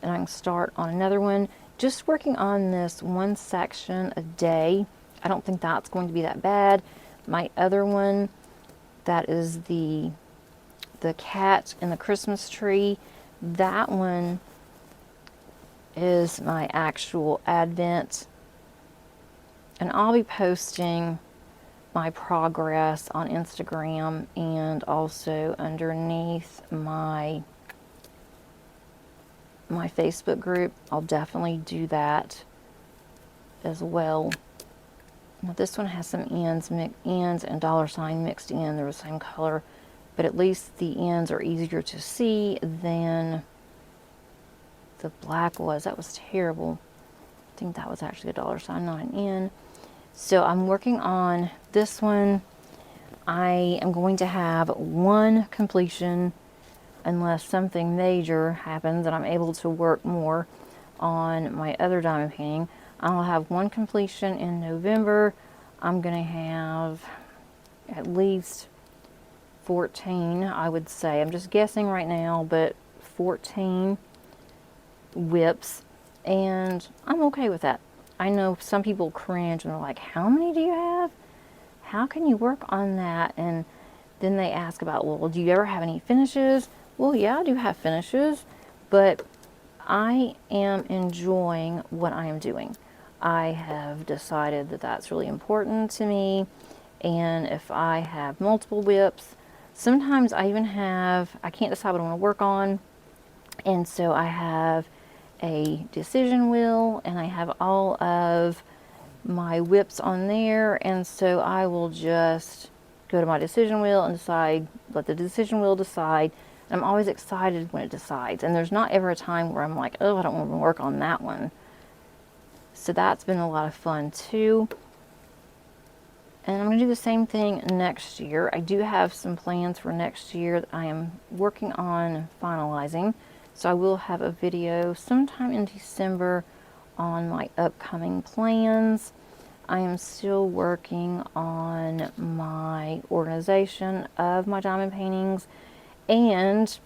and I can start on another one. Just working on this one section a day. I don't think that's going to be that bad. My other one, that is the cat and the Christmas tree. That one is my actual Advent, and I'll be posting my progress on Instagram and also underneath my Facebook group. I'll definitely do that as well. Now this one has some ends and dollar sign mixed in. They're the same color, but at least the ends are easier to see than the black was. That was terrible. I think that was actually a dollar sign, not an N. So I'm working on this one. I am going to have one completion unless something major happens and I'm able to work more on my other diamond painting. I'll have one completion in November. I'm going to have at least 14, I would say. I'm just guessing right now, but 14 WIPs, and I'm okay with that. I know some people cringe and they're like, how many do you have? How can you work on that? And then they ask about, well, do you ever have any finishes? Well, yeah, I do have finishes, but I am enjoying what I am doing. I have decided that that's really important to me, and if I have multiple WIPs, sometimes I can't decide what I want to work on, and so I have a decision wheel, and I have all of my whips on there, and so I will just go to my decision wheel and decide, let the decision wheel decide. And I'm always excited when it decides, and there's not ever a time where I'm like, oh, I don't want to work on that one. So that's been a lot of fun too. And I'm going to do the same thing next year. I do have some plans for next year that I am working on finalizing. So I will have a video sometime in December on my upcoming plans. I am still working on my organization of my diamond paintings, and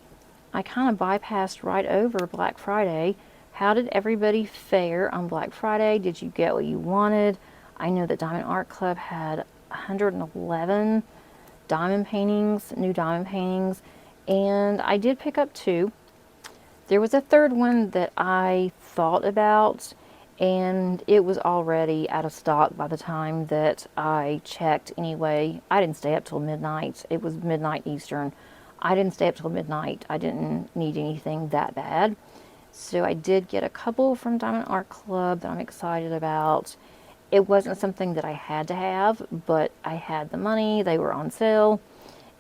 I kind of bypassed right over Black Friday. How did everybody fare on Black Friday? Did you get what you wanted? I know that Diamond Art Club had 111 diamond paintings, new diamond paintings, and I did pick up 2. There was a third one that I thought about, and it was already out of stock by the time that I checked anyway. I didn't stay up till midnight. It was midnight Eastern. I didn't stay up till midnight. I didn't need anything that bad. So I did get a couple from Diamond Art Club that I'm excited about. It wasn't something that I had to have, but I had the money. They were on sale,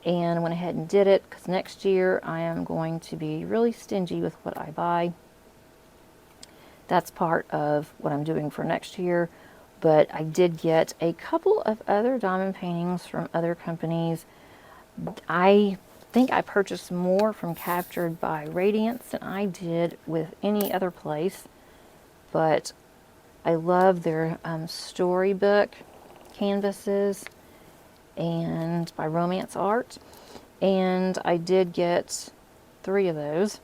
and I went ahead and did it, because next year I am going to be really stingy with what I buy. That's part of what I'm doing for next year. But I did get a couple of other diamond paintings from other companies. I think I purchased more from Captured by Radiance than I did with any other place, but I love their storybook canvases and by Romance Art, and I did get 3 of those.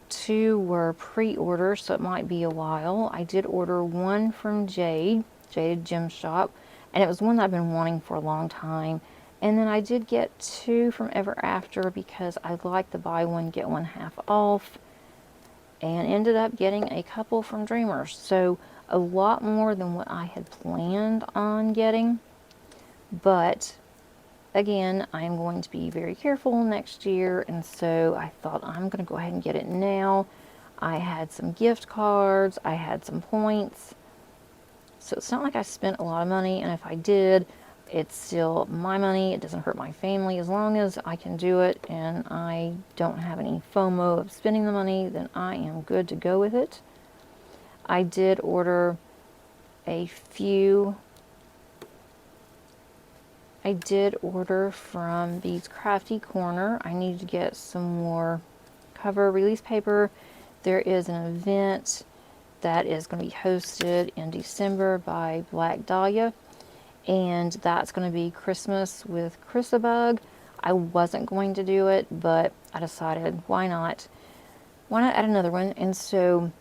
2 were pre-order, so it might be a while. I did order one from Jaded Gem Shop, and it was one that I've been wanting for a long time. And then I did get 2 from Ever After because I like the buy one get one half off, and ended up getting a couple from Dreamers. So a lot more than what I had planned on getting. But again, I am going to be very careful next year, and so I thought I'm going to go ahead and get it now. I had some gift cards, I had some points, so it's not like I spent a lot of money, and if I did, it's still my money. It doesn't hurt my family. As long as I can do it and I don't have any FOMO of spending the money, then I am good to go with it. I did order a few. I did order from Beads Crafty Corner. I need to get some more cover release paper. There is an event that is going to be hosted in December by Black Dahlia, and that's going to be Christmas with Chrysabug. I wasn't going to do it, but I decided why not add another one. And so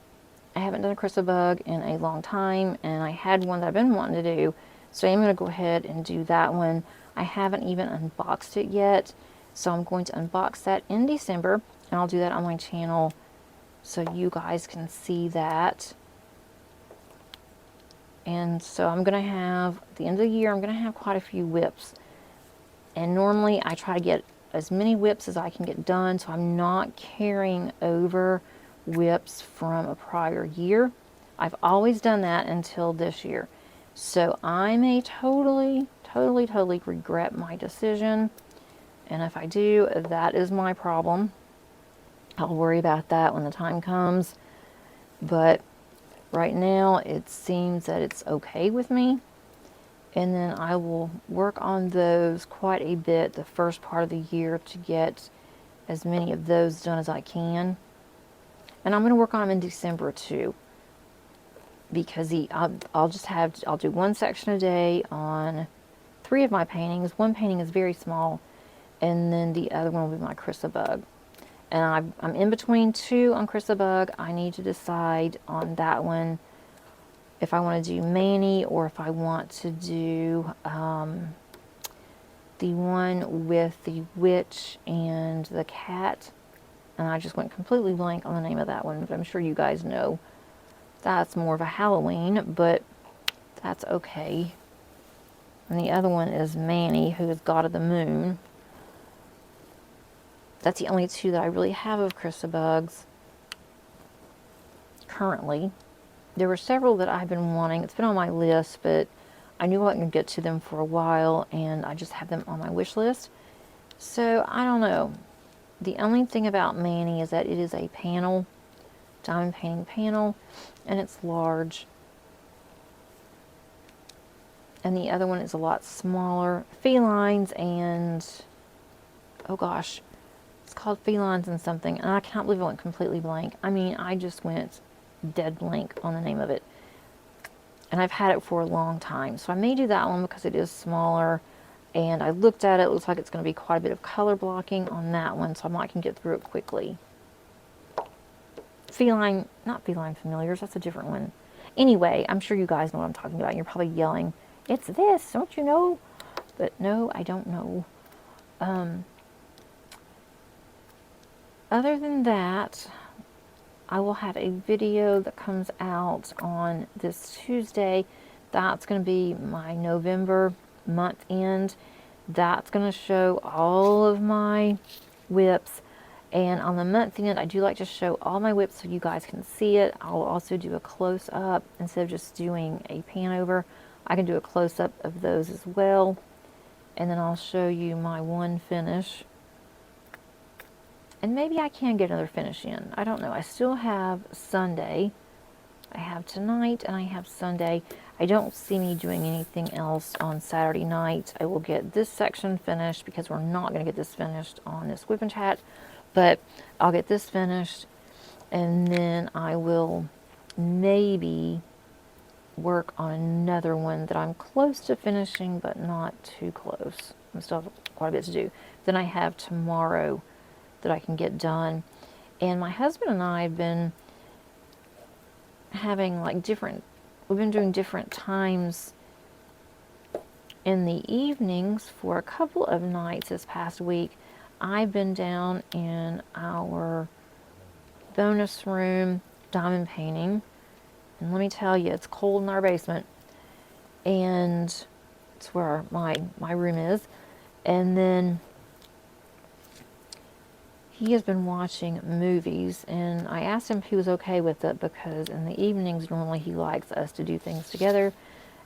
I haven't done a Chrysabug in a long time, and I had one that I've been wanting to do, so I'm going to go ahead and do that one. I haven't even unboxed it yet, so I'm going to unbox that in December, and I'll do that on my channel so you guys can see that. And so I'm going to have, at the end of the year, I'm going to have quite a few whips. And normally I try to get as many whips as I can get done, so I'm not carrying over whips from a prior year. I've always done that until this year. So I may totally regret my decision. And if I do, that is my problem. I'll worry about that when the time comes. But right now, it seems that it's okay with me. And then I will work on those quite a bit the first part of the year to get as many of those done as I can. And I'm going to work on them in December too, because I'll do one section a day on 3 of my paintings. One painting is very small, and then the other one will be my Chrysabug. And I'm in between 2 on Chrysabug. I need to decide on that one if I want to do Manny or if I want to do the one with the witch and the cat. And I just went completely blank on the name of that one, but I'm sure you guys know. That's more of a Halloween, but that's okay. And the other one is Manny, who is God of the Moon. That's the only 2 that I really have of Chrysabugs currently. there were several that I've been wanting. It's been on my list, but I knew I wasn't going to get to them for a while, and I just have them on my wish list. So, I don't know. The only thing about Manny is that it is a panel, diamond painting panel, and it's large. And the other one is a lot smaller. Felines and, oh gosh, it's called Felines and something, and I can't believe I went completely blank. I mean, I just went dead blank on the name of it. And I've had it for a long time. So I may do that one because it is smaller. And I looked at it. It looks like it's going to be quite a bit of color blocking on that one. So I might can get through it quickly. Feline, not Feline Familiars. That's a different one. Anyway, I'm sure you guys know what I'm talking about. You're probably yelling, it's this, don't you know? But no, I don't know. Other than that, I will have a video that comes out on this Tuesday. That's going to be my November month end. That's going to show all of my whips. And on the month end, I do like to show all my whips so you guys can see it. I'll also do a close-up instead of just doing a pan over. I can do a close-up of those as well. And then I'll show you my one finish. And maybe I can get another finish in. I don't know. I still have Sunday. I have tonight and I have Sunday. I don't see me doing anything else on Saturday night. I will get this section finished because we're not going to get this finished on this Whip and Chat. But I'll get this finished and then I will maybe work on another one that I'm close to finishing but not too close. I still have quite a bit to do. Then I have tomorrow that I can get done. And my husband and I have been having like we've been doing different times in the evenings for a couple of nights this past week. I've been down in our bonus room diamond painting. And let me tell you, it's cold in our basement. And it's where my room is. And then he has been watching movies, and I asked him if he was okay with it because in the evenings normally he likes us to do things together,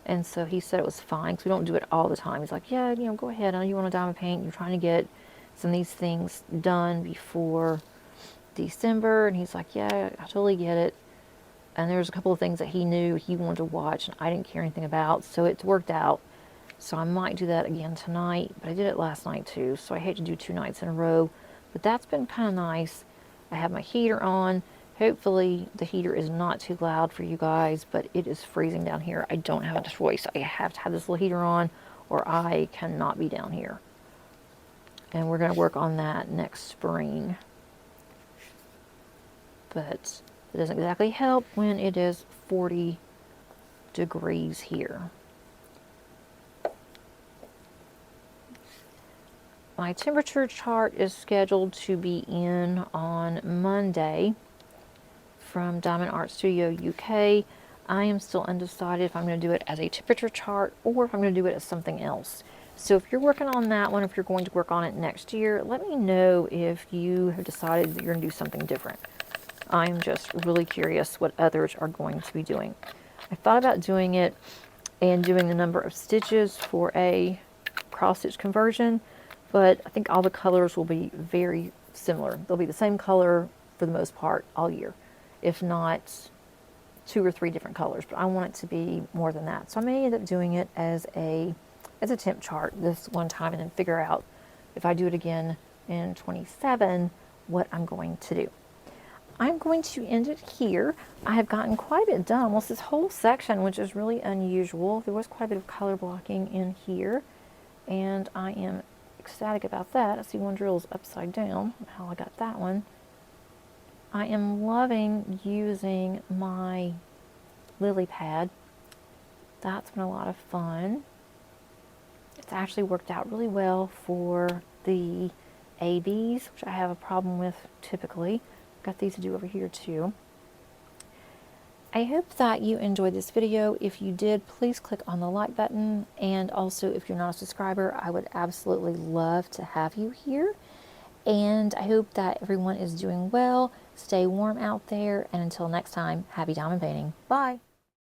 and so he said it was fine because we don't do it all the time. He's like, yeah, you know, go ahead. I know you want to diamond paint. You're trying to get some of these things done before December, and he's like, yeah, I totally get it. And there's a couple of things that he knew he wanted to watch, and I didn't care anything about, so it's worked out. So I might do that again tonight, but I did it last night too, so I hate to do 2 nights in a row. But that's been kind of nice. I have my heater on. Hopefully the heater is not too loud for you guys, but it is freezing down here. I don't have a choice. I have to have this little heater on or I cannot be down here. And we're going to work on that next spring. But it doesn't exactly help when it is 40 degrees here. My temperature chart is scheduled to be in on Monday from Diamond Art Studio UK. I am still undecided if I'm going to do it as a temperature chart or if I'm going to do it as something else. So if you're working on that one, if you're going to work on it next year, let me know if you have decided that you're going to do something different. I'm just really curious what others are going to be doing. I thought about doing it and doing the number of stitches for a cross stitch conversion, but I think all the colors will be very similar. They'll be the same color for the most part all year, if not 2 or 3 different colors, but I want it to be more than that. So I may end up doing it as a temp chart this one time and then figure out if I do it again in 27 what I'm going to do. I'm going to end it here. I have gotten quite a bit done, almost this whole section, which is really unusual. There was quite a bit of color blocking in here, and I am ecstatic about that. I see one drill is upside down. How I got that one. I am loving using my lily pad. That's been a lot of fun. It's actually worked out really well for the ABs, which I have a problem with typically. Got these to do over here too. I hope that you enjoyed this video. If you did, please click on the like button. And also, if you're not a subscriber, I would absolutely love to have you here. And I hope that everyone is doing well. Stay warm out there, and until next time, happy diamond painting. Bye.